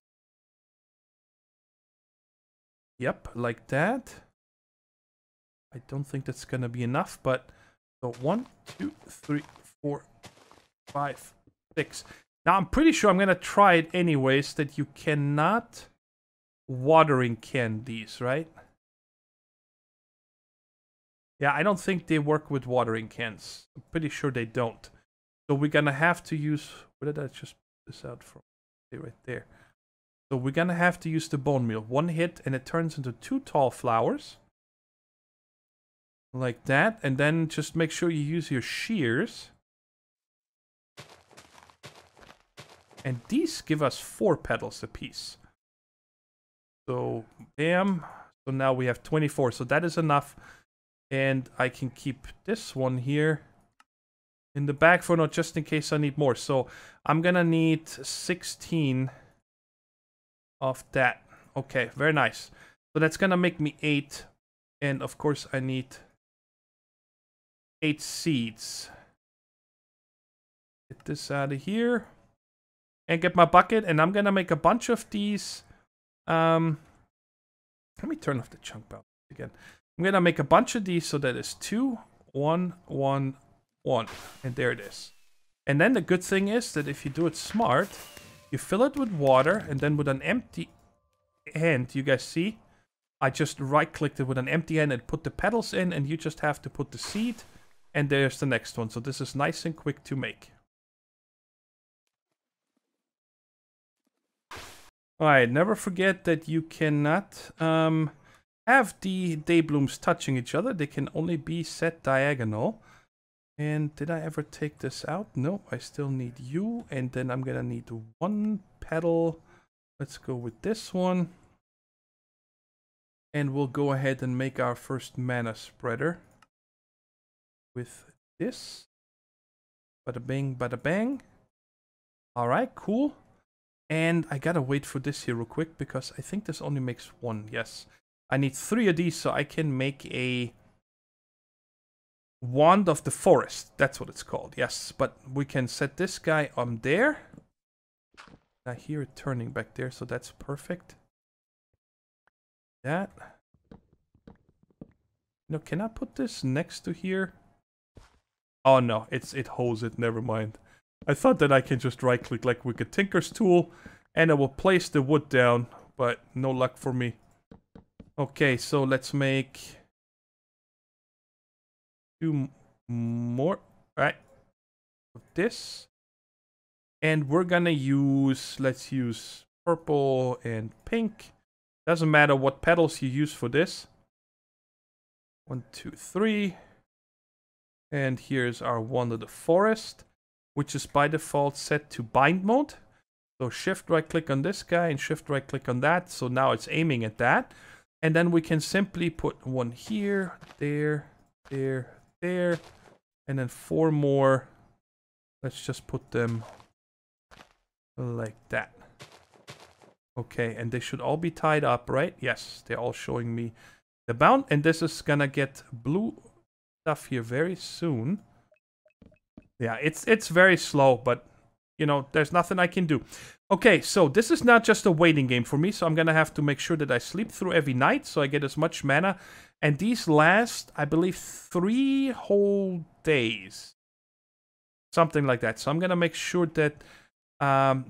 Yep, like that. I don't think that's gonna be enough, but so 1, 2, 3, 4, 5, 6. Now I'm pretty sure I'm gonna try it anyways that you cannot watering can these, right? Yeah, I don't think they work with watering cans. I'm pretty sure they don't. So we're gonna have to use... Where did I just put this out from? Right there. So we're gonna have to use the bone meal. 1 hit and it turns into 2 tall flowers. Like that, and then just make sure you use your shears. And these give us 4 petals apiece. So, bam. So now we have 24, so that is enough. And I can keep this one here in the bag for now, just in case I need more. So, I'm gonna need 16 of that. Okay, very nice. So that's gonna make me 8. And of course I need... 8 seeds. Get this out of here. And get my bucket. And I'm gonna make a bunch of these. Let me turn off the chunk balance again. I'm gonna make a bunch of these, so that is 2, 1, 1, 1. And there it is. And then the good thing is that if you do it smart, you fill it with water, and then with an empty hand, you guys see, I just right-clicked it with an empty hand and put the petals in, and you just have to put the seed, and there's the next one. So this is nice and quick to make. Alright, never forget that you cannot have the Dayblooms touching each other. They can only be set diagonal. And did I ever take this out? No, I still need you. And then I'm gonna need one petal. Let's go with this one. And we'll go ahead and make our first mana spreader with this. Bada bing, bada bang. Alright, cool. And I gotta wait for this here real quick because I think this only makes one. Yes. I need 3 of these so I can make a Wand of the Forest. That's what it's called. Yes. But we can set this guy on there. I hear it turning back there, so that's perfect. That. No, can I put this next to here? Oh no, it holds it. Never mind. I thought that I can just right click like with a Tinker's tool and I will place the wood down, but no luck for me. Okay, so let's make 2 more. Alright. This. And we're gonna use, let's use purple and pink. Doesn't matter what petals you use for this. 1, 2, 3. And here's our Wand of the Forest, which is by default set to bind mode. So shift right click on this guy and shift right click on that. So now it's aiming at that. And then we can simply put one here, there, there, there. And then 4 more. Let's just put them like that. Okay, and they should all be tied up, right? Yes, they're all showing me the bound. And this is gonna get blue stuff here very soon. Yeah, it's very slow, but, you know, there's nothing I can do. Okay, so this is not just a waiting game for me, so I'm gonna have to make sure that I sleep through every night so I get as much mana. And these last, I believe, 3 whole days. Something like that. So I'm gonna make sure that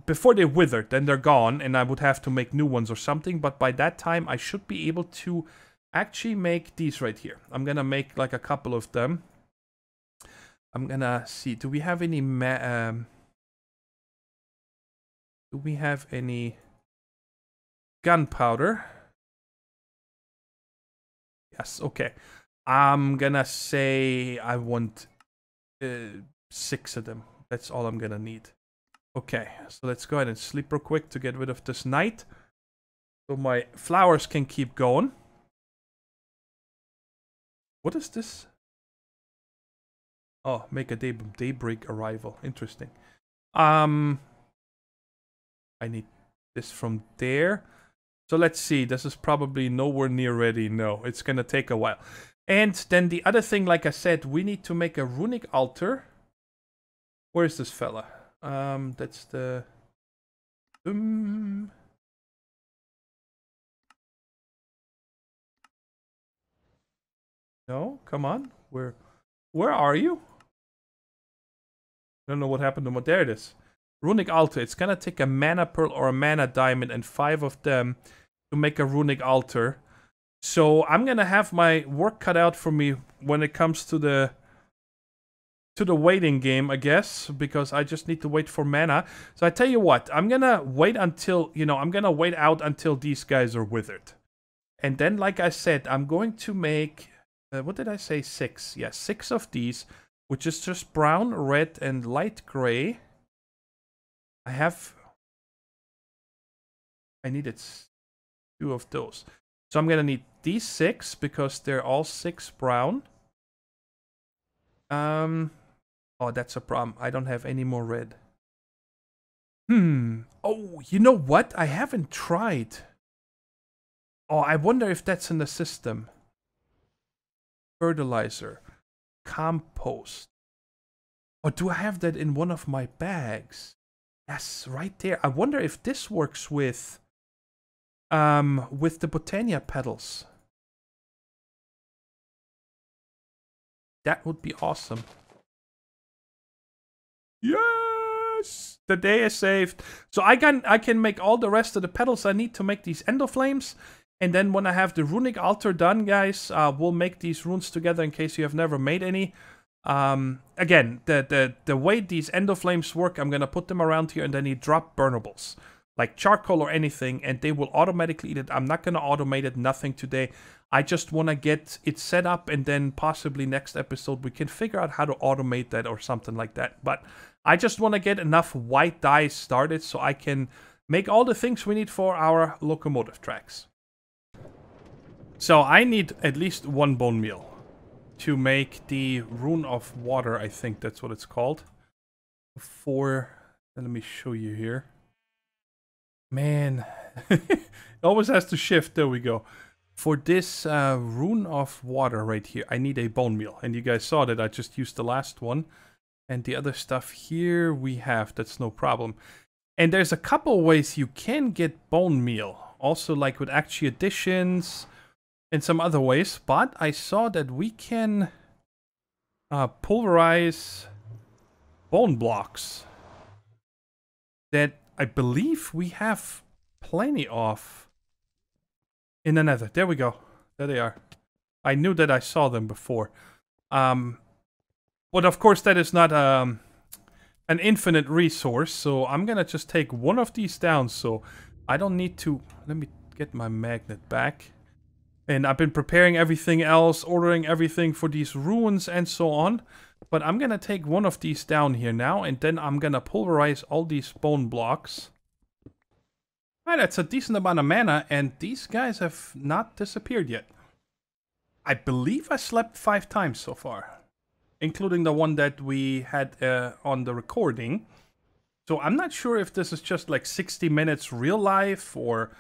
before they wither, then they're gone, and I would have to make new ones or something. But by that time, I should be able to actually make these right here. I'm gonna make like a couple of them. I'm gonna see. Do we have any do we have any gunpowder? Yes. Okay. I'm gonna say I want 6 of them. That's all I'm gonna need. Okay. So let's go ahead and sleep real quick to get rid of this night, so my flowers can keep going. What is this? Oh, make a daybreak arrival. Interesting. I need this from there. So let's see. This is probably nowhere near ready. No, it's gonna take a while. And then the other thing, like I said, we need to make a runic altar. Where is this fella? That's the... No, come on. Where are you? I don't know what happened to him. There it is. Runic altar. It's gonna take a mana pearl or a mana diamond and 5 of them to make a runic altar. So I'm gonna have my work cut out for me when it comes to the waiting game, I guess, because I just need to wait for mana. So I tell you what, I'm gonna wait until, you know, I'm gonna wait out until these guys are withered. And then, like I said, I'm going to make, what did I say? 6. Yeah, 6 of these, which is just brown, red, and light gray. I needed 2 of those. So I'm gonna need these 6 because they're all 6 brown. Oh, that's a problem. I don't have any more red. Oh, you know what? I haven't tried. Oh, I wonder if that's in the system. Fertilizer. Compost. Or do I have that in one of my bags? Yes, right there. I wonder if this works with the Botania petals. That would be awesome. Yes! The day is saved. So I can make all the rest of the petals I need to make these ender flames. And then when I have the runic altar done, guys, we'll make these runes together in case you have never made any. Again, the way these endoflames work, I'm gonna put them around here and then you drop burnables. Like charcoal or anything, and they will automatically eat it. I'm not gonna automate it, nothing today. I just wanna get it set up, and then possibly next episode we can figure out how to automate that or something like that. But I just wanna get enough white dye started so I can make all the things we need for our locomotive tracks. So I need at least 1 bone meal to make the rune of water, I think that's what it's called. Let me show you here. Man, it always has to shift. There we go. For this rune of water right here, I need a bone meal. And you guys saw that I just used the last one. And the other stuff here we have. That's no problem. And there's a couple ways you can get bone meal. Also like with actual additions and some other ways. But I saw that we can pulverize bone blocks. That I believe we have plenty of in the nether. There we go. There they are. I knew that I saw them before. But of course that is not an infinite resource. So I'm gonna just take one of these down. So I don't need to... Let me get my magnet back. And I've been preparing everything else, ordering everything for these ruins and so on. But I'm gonna take one of these down here now, and then I'm gonna pulverize all these bone blocks. Alright, that's a decent amount of mana, and these guys have not disappeared yet. I believe I slept 5 times so far, including the one that we had on the recording. So I'm not sure if this is just like 60 minutes real life, or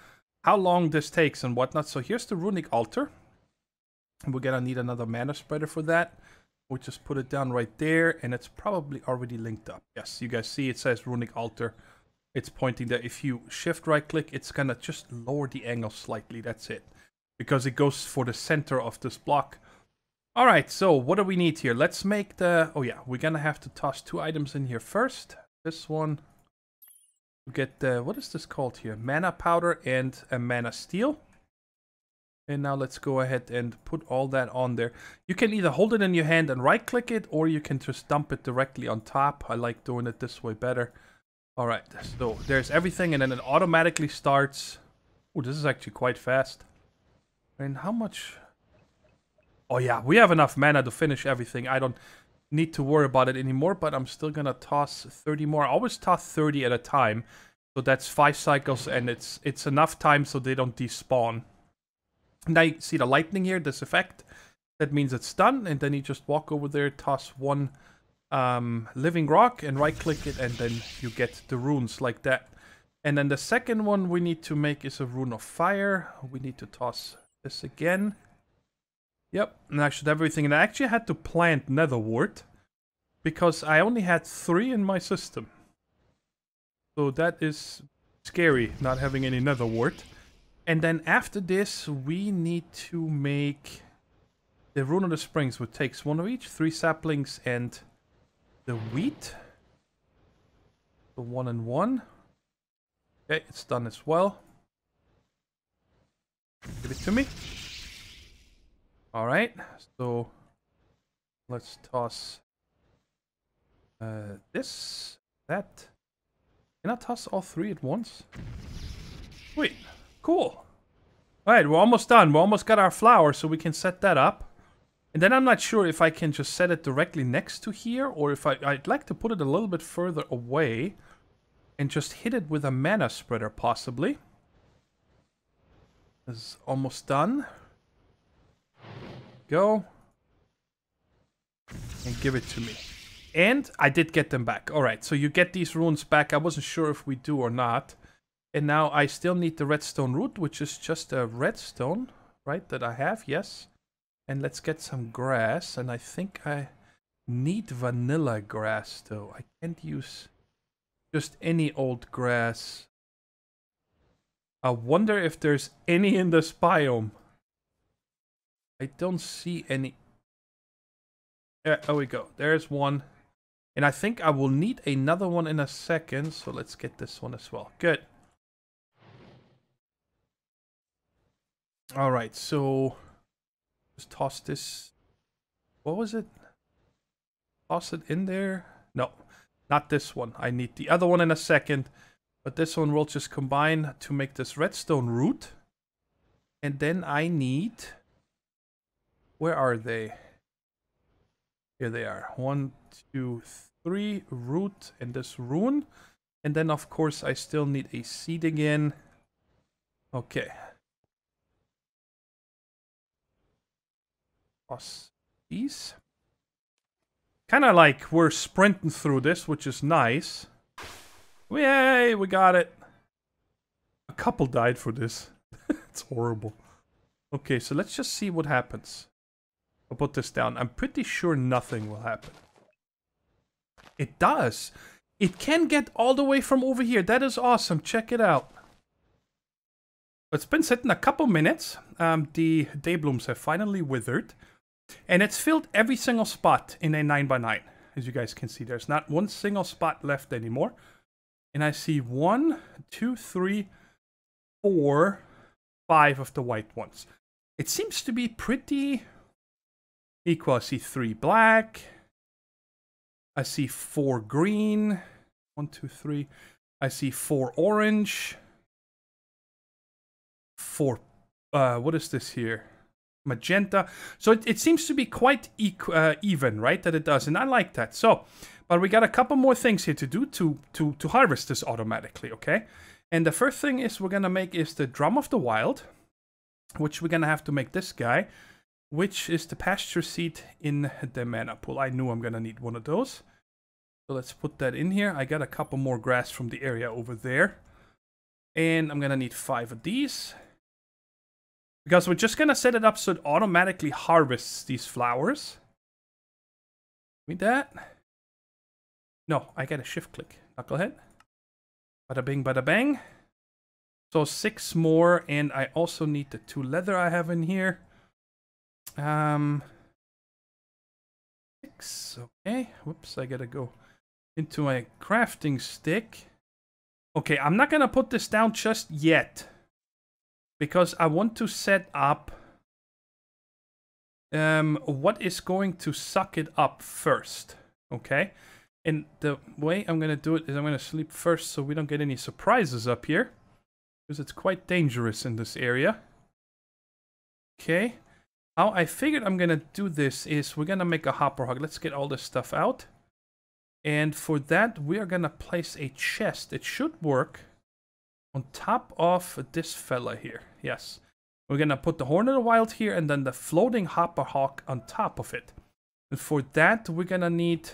how long this takes and whatnot. So here's the runic altar. And we're gonna need another mana spreader for that. We'll just put it down right there, and it's probably already linked up. Yes, you guys see it says Runic Altar. It's pointing there. If you shift right click, it's gonna just lower the angle slightly. That's it. Because it goes for the center of this block. Alright, so what do we need here? Let's make the... Oh yeah, we're gonna have to toss 2 items in here first. This one. We get the... What is this called here? Mana powder and a mana steel. And now let's go ahead and put all that on there. You can either hold it in your hand and right click it, or you can just dump it directly on top. I like doing it this way better. Alright, so there's everything, and then it automatically starts. Oh, this is actually quite fast. And how much? Oh yeah, we have enough mana to finish everything. I don't need to worry about it anymore, but I'm still gonna toss 30 more. I always toss 30 at a time. So that's 5 cycles, and it's enough time so they don't despawn. Now you see the lightning here, this effect. That means it's done, and then you just walk over there, toss 1 living rock, and right click it, and then you get the runes like that. And then the second one we need to make is a rune of fire. We need to toss this again. Yep, and I should have everything. And I actually had to plant netherwort, because I only had 3 in my system. So that is scary, not having any netherwort. And then after this, we need to make the Rune of the Springs, which takes 1 of each, 3 saplings and the wheat. So 1 and 1. Okay, it's done as well. Give it to me. Alright, so let's toss this, that. Can I toss all 3 at once? Sweet. Cool. Alright, we're almost done. We almost got our flower, so we can set that up. And then I'm not sure if I can just set it directly next to here, or if I'd like to put it a little bit further away and just hit it with a mana spreader, possibly. This is almost done. Go. And give it to me. And I did get them back. Alright, so you get these runes back. I wasn't sure if we do or not. And now I still need the redstone root, which is just a redstone, right, that I have, yes. And let's get some grass, and I think I need vanilla grass, though. I can't use just any old grass. I wonder if there's any in this biome. I don't see any. There we go. There's one. And I think I will need another one in a second, so let's get this one as well. Good. All right, so just toss this. What was it? Toss it in there? No, not this one. I need the other one in a second. But this one will just combine to make this redstone root. And then I need... Where are they? Here they are. 1, 2, 3. Root and this rune. And then, of course, I still need a seed again. Okay. Plus these. Kind of like we're sprinting through this, which is nice. Yay, we got it. A couple died for this. It's horrible. Okay, so let's just see what happens. I'll put this down. I'm pretty sure nothing will happen. It does. It can get all the way from over here. That is awesome. Check it out. It's been sitting a couple minutes. The Dayblooms have finally withered. And it's filled every single spot in a 9x9. As you guys can see, there's not one single spot left anymore. And I see 1, 2, 3, 4, 5 of the white ones. It seems to be pretty equal. I see 3 black. I see 4 green. 1, 2, 3. I see 4 orange. 4, what is this here? Magenta. So it seems to be quite even, right? That it does, and I like that. So, but we got a couple more things here to do to harvest this automatically, okay? And the first thing is we're gonna make is the Drum of the Wild, which we're gonna have to make this guy, which is the pasture seed in the mana pool. I knew I'm gonna need one of those. So let's put that in here. I got a couple more grass from the area over there. And I'm gonna need 5 of these. Because we're just gonna set it up so it automatically harvests these flowers. Need that? No, I get a shift click. Knucklehead. Bada bing, bada bang. So 6 more, and I also need the 2 leather I have in here. 6, okay. Whoops, I gotta go into my crafting stick. Okay, I'm not gonna put this down just yet. Because I want to set up what is going to suck it up first, okay? And the way I'm going to do it is I'm going to sleep first so we don't get any surprises up here. Because it's quite dangerous in this area. Okay. How I figured I'm going to do this is we're going to make a hopper hog. Let's get all this stuff out. And for that, we are going to place a chest. It should work on top of this fella here. Yes. We're going to put the Horn of the Wild here and then the floating hopper hawk on top of it. And for that, we're going to need,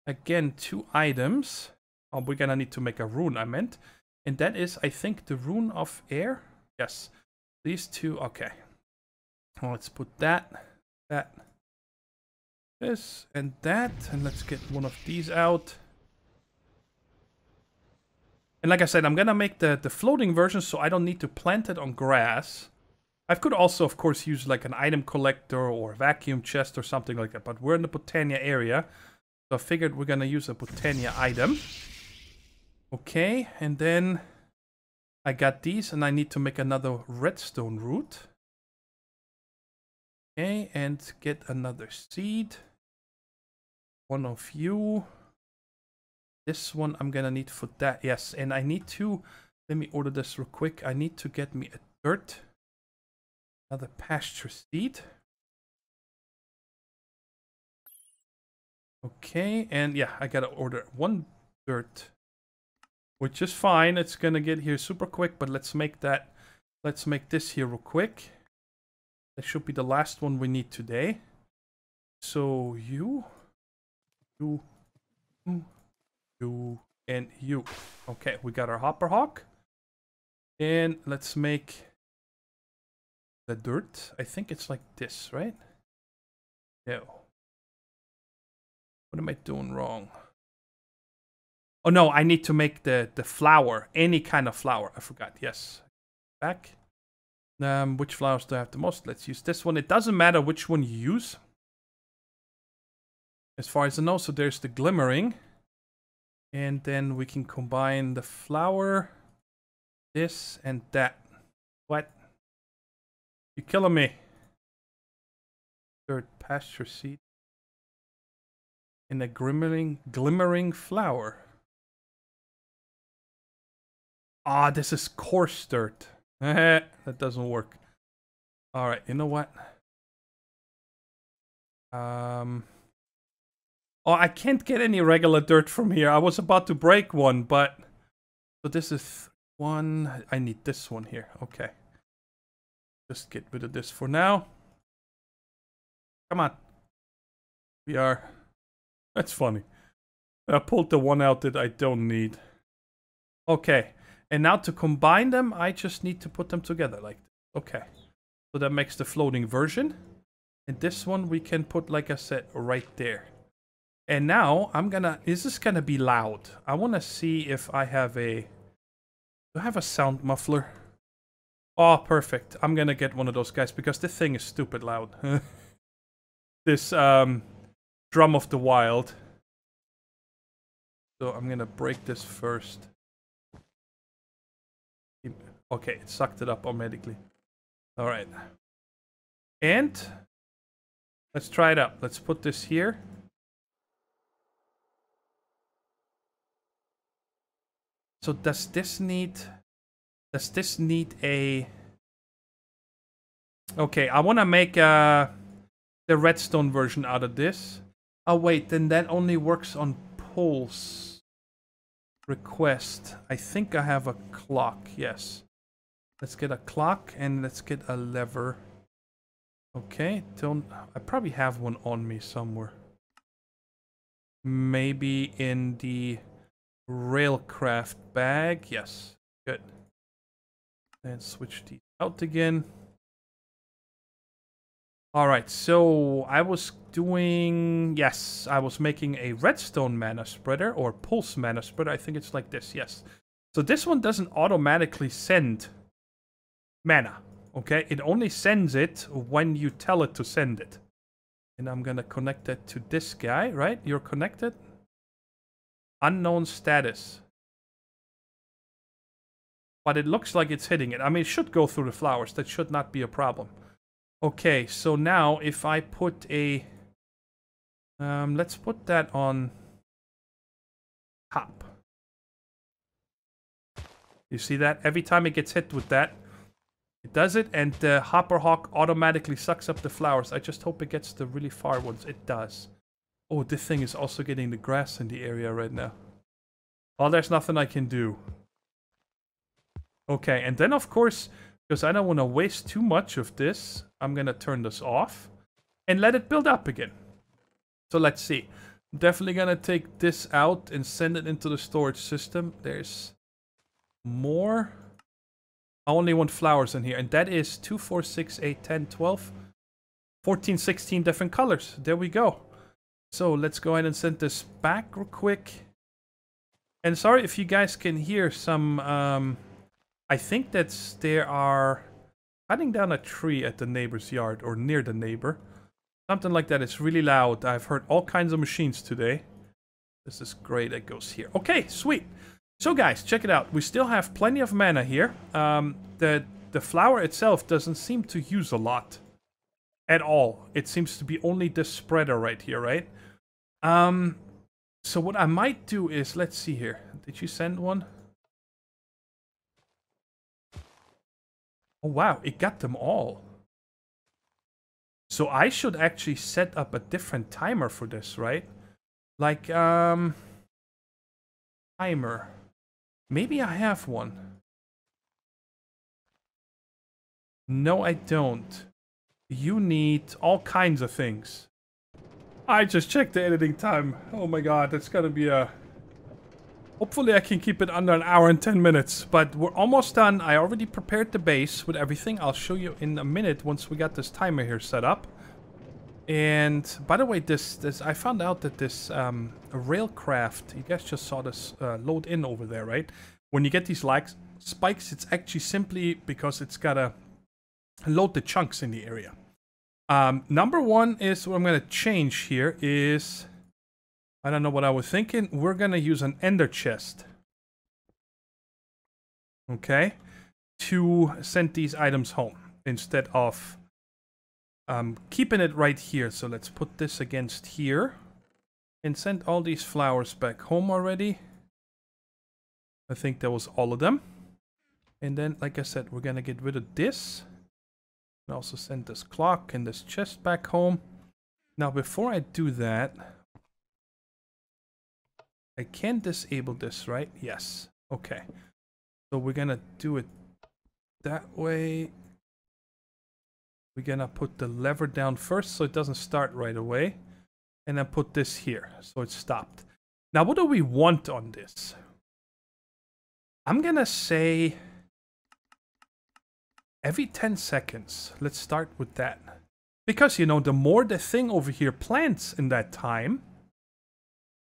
again, 2 items. Oh, we're going to need to make a rune, I meant. And that is, I think, the Rune of Air. Yes. These 2, okay. Well, let's put that, this, and that. And let's get one of these out. And like I said, I'm going to make the floating version so I don't need to plant it on grass. I could also, of course, use like an item collector or a vacuum chest or something like that. But we're in the Botania area. So I figured we're going to use a Botania item. Okay, and then I got these and I need to make another redstone root. Okay, and get another seed. One of you. This one I'm gonna need for that. Yes, and I need to, let me order this real quick. I need to get me a dirt. Another pasture seed. Okay, and yeah, I gotta order 1 dirt. Which is fine. It's gonna get here super quick, but let's make that. Let's make this here real quick. That should be the last one we need today. So you, and you. Okay, we got our hopper hawk. And let's make the dirt. I think it's like this, right? No. What am I doing wrong? Oh no, I need to make the flower. Any kind of flower. I forgot. Yes. Back. Which flowers do I have the most? Let's use this one. It doesn't matter which one you use. As far as I know, so there's the glimmering. And then we can combine the flower, this, and that. What? You killing me. Third pasture seed. In a glimmering flower. Ah, this is coarse dirt. That doesn't work. Alright, you know what? Oh, I can't get any regular dirt from here. I was about to break one, but... So this is one... I need this one here. Okay. Just get rid of this for now. Come on. We are... That's funny. I pulled the one out that I don't need. Okay. And now to combine them, I just need to put them together like this. Okay. So that makes the floating version. And this one we can put, like I said, right there. And now I'm gonna... This is gonna be loud. I want to see if I have a... Do I have a sound muffler? Oh, perfect. I'm gonna get one of those guys because this thing is stupid loud. This Drum of the Wild. So I'm gonna break this first. Okay, it sucked it up automatically. Alright. And let's try it out. Let's put this here. So does this need a... Okay, I want to make the redstone version out of this. Oh wait, then that only works on pulse request. I think I have a clock, yes. Let's get a clock and let's get a lever. Okay, I probably have one on me somewhere. Maybe in the railcraft bag. Yes, good. And switch these out again. Alright, so I was doing... Yes, I was making a redstone mana spreader or pulse mana spreader. I think it's like this, yes. So this one doesn't automatically send mana, okay? It only sends it when you tell it to send it. And I'm gonna connect it to this guy, right? You're connected? Unknown status. But it looks like it's hitting it. I mean, it should go through the flowers. That should not be a problem. Okay, so now if I put a... let's put that on top. You see that? Every time it gets hit with that, it does it, and the Hopper Hawk automatically sucks up the flowers. I just hope it gets the really far ones. It does. Oh, this thing is also getting the grass in the area right now. Oh, there's nothing I can do. Okay, and then of course, because I don't want to waste too much of this, I'm going to turn this off and let it build up again. So let's see. I'm definitely going to take this out and send it into the storage system. There's more. I only want flowers in here, and that is 2, 4, 6, 8, 10, 12, 14, 16 different colors. There we go. So let's go ahead and send this back real quick. And sorry if you guys can hear some... I think they are cutting down a tree at the neighbor's yard, or near the neighbor. Something like that. It's really loud. I've heard all kinds of machines today. This is great. It goes here. Okay, sweet. So guys, check it out. We still have plenty of mana here. The flower itself doesn't seem to use a lot at all. It seems to be only this spreader right here, right? So what I might do is, let's see here. Did you send one? Oh wow, it got them all. So I should actually set up a different timer for this, right? Like, timer. Maybe I have one. No, I don't. You need all kinds of things. I just checked the editing time. Oh my god, that's gonna be a... Hopefully I can keep it under an hour and 10 minutes. But we're almost done. I already prepared the base with everything. I'll show you in a minute once we got this timer here set up. And by the way, this I found out that this railcraft, you guys just saw this load in over there, right? When you get these like spikes, it's actually simply because it's gotta load the chunks in the area. Number one is what I'm gonna change here is, I don't know what I was thinking. We're gonna use an ender chest, okay, to send these items home. instead of keeping it right here. So let's put this against here and send all these flowers back home already. I think that was all of them. And then, like I said, we're gonna get rid of this. And also send this clock and this chest back home. Now, before I do that, I can disable this, right? Yes. Okay. So we're gonna do it that way. We're gonna put the lever down first so it doesn't start right away. And then put this here so it's stopped. Now, what do we want on this? I'm gonna say every 10 seconds. Let's start with that. Because, you know, the more the thing over here plants in that time,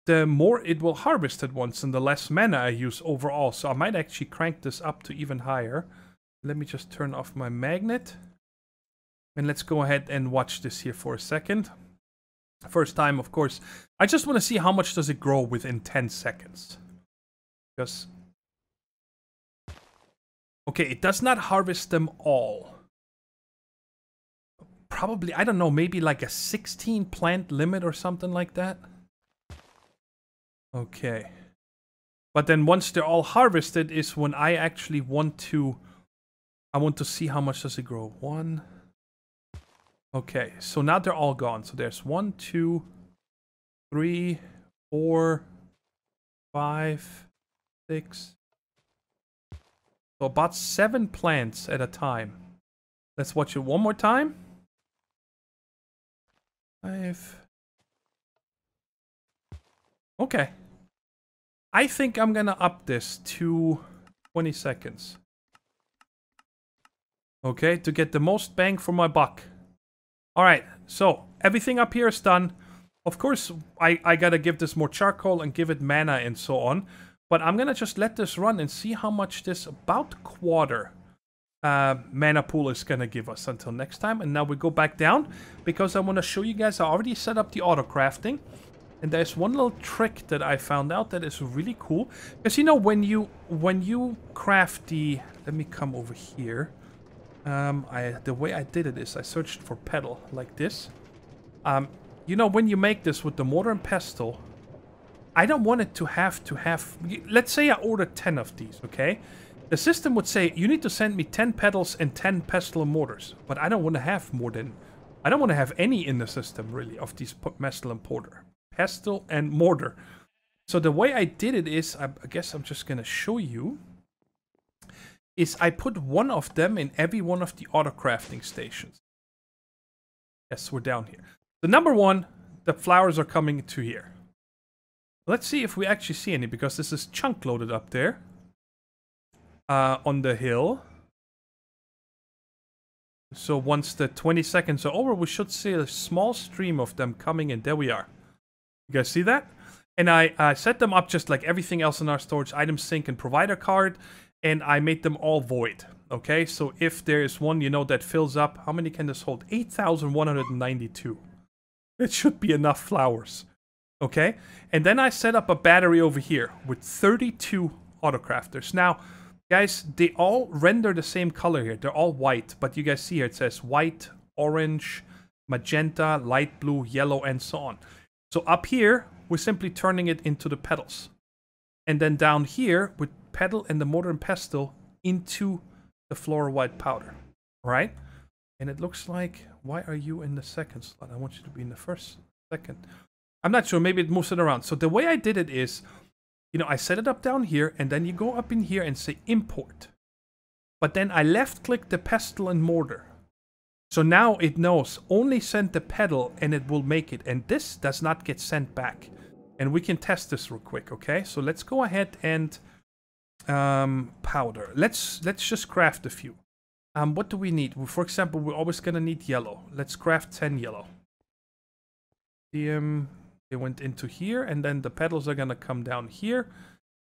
the more it will harvest at once and the less mana I use overall. So I might actually crank this up to even higher. Let me just turn off my magnet. And let's go ahead and watch this here for a second. First time, of course. I just want to see how much does it grow within 10 seconds. Because... okay, it does not harvest them all. Probably, I don't know, maybe like a 16 plant limit or something like that. Okay. But then once they're all harvested is when I actually want to... I want to see how much does it grow. 1... okay, so now they're all gone. So there's 1, 2, 3, 4, 5, 6... so about 7 plants at a time. Let's watch it one more time. 5. Okay. I think I'm gonna up this to 20 seconds. Okay, to get the most bang for my buck. Alright, so everything up here is done. Of course, I gotta give this more charcoal and give it mana and so on. But I'm gonna just let this run and see how much this about quarter mana pool is gonna give us until next time. And now we go back down because I want to show you guys. I already set up the auto-crafting. And there's one little trick that I found out that is really cool. Because you know, when you craft the... let me come over here. The way I did it is I searched for pedal like this. You know, when you make this with the mortar and pestle, I don't want it to have... let's say I ordered 10 of these, okay? The system would say, you need to send me 10 pedals and 10 pestle and mortars. But I don't want to have more than... I don't want to have any in the system, really, of these pestle and porter. Pestle and mortar. So the way I did it is, I guess I'm just going to show you, is I put one of them in every one of the auto-crafting stations. Yes, we're down here. The number one, the flowers are coming to here. Let's see if we actually see any, because this is chunk loaded up there. On the hill. So once the 20 seconds are over, we should see a small stream of them coming in. There we are. You guys see that? And I set them up just like everything else in our storage item sync and provider card. And I made them all void. Okay, so if there is one, you know, that fills up, how many can this hold? 8,192. It should be enough flowers. Okay, and then I set up a battery over here with 32 autocrafters. Now, guys, they all render the same color here. They're all white, but you guys see here it says white, orange, magenta, light blue, yellow, and so on. So up here, we're simply turning it into the petals. And then down here, with pedal and the mortar and pestle into the flora white powder. All right? And it looks like, why are you in the second slot? I want you to be in the first, second. I'm not sure, maybe it moves it around. So the way I did it is, you know, I set it up down here, and then you go up in here and say import. But then I left click the pestle and mortar. So now it knows only send the pedal and it will make it. And this does not get sent back. And we can test this real quick, okay? So let's go ahead and powder. Let's just craft a few. What do we need? Well, for example, we're always gonna need yellow. Let's craft 10 yellow. They went into here, and then the petals are gonna come down here,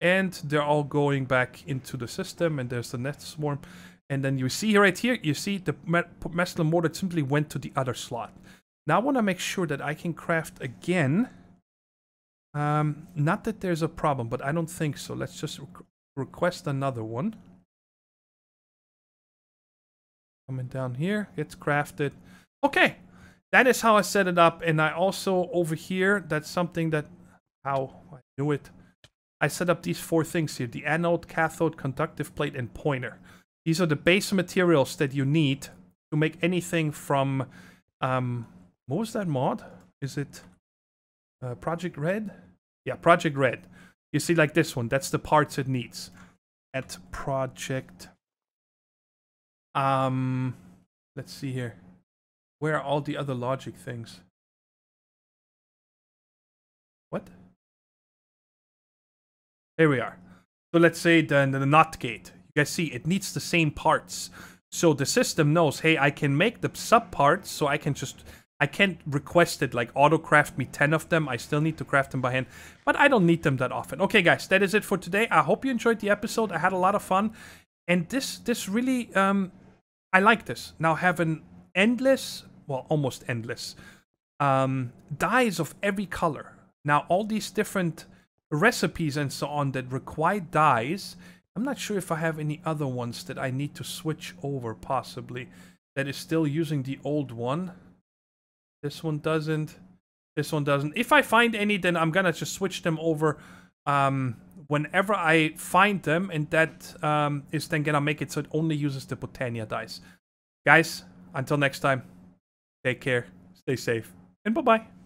and they're all going back into the system. And there's the net swarm, and then you see right here, you see the pestle and mortar simply went to the other slot. Now I want to make sure that I can craft again. Not that there's a problem, but I don't think so. Let's just request another one. Coming down here, gets crafted. Okay, that is how I set it up. And I also, over here, that's something that, how I knew it. I set up these 4 things here. The anode, cathode, conductive plate, and pointer. These are the base materials that you need to make anything from, what was that mod? Is it Project Red? Yeah, Project Red. You see, like this one, that's the parts it needs. At Project... let's see here. Where are all the other logic things? What? Here we are. So let's say the NOT gate. You guys see, it needs the same parts. So the system knows, hey, I can make the sub parts, so I can't request it like auto-craft me 10 of them. I still need to craft them by hand, but I don't need them that often. Okay, guys, that is it for today. I hope you enjoyed the episode. I had a lot of fun. And this really, I like this. Now having endless, well, almost endless, dyes of every color. Now all these different recipes and so on that require dyes. I'm not sure if I have any other ones that I need to switch over, possibly. That is still using the old one. This one doesn't. This one doesn't. If I find any, then I'm gonna just switch them over whenever I find them, and that is then gonna make it so it only uses the Botania dice. Guys, until next time, take care, stay safe, and bye-bye.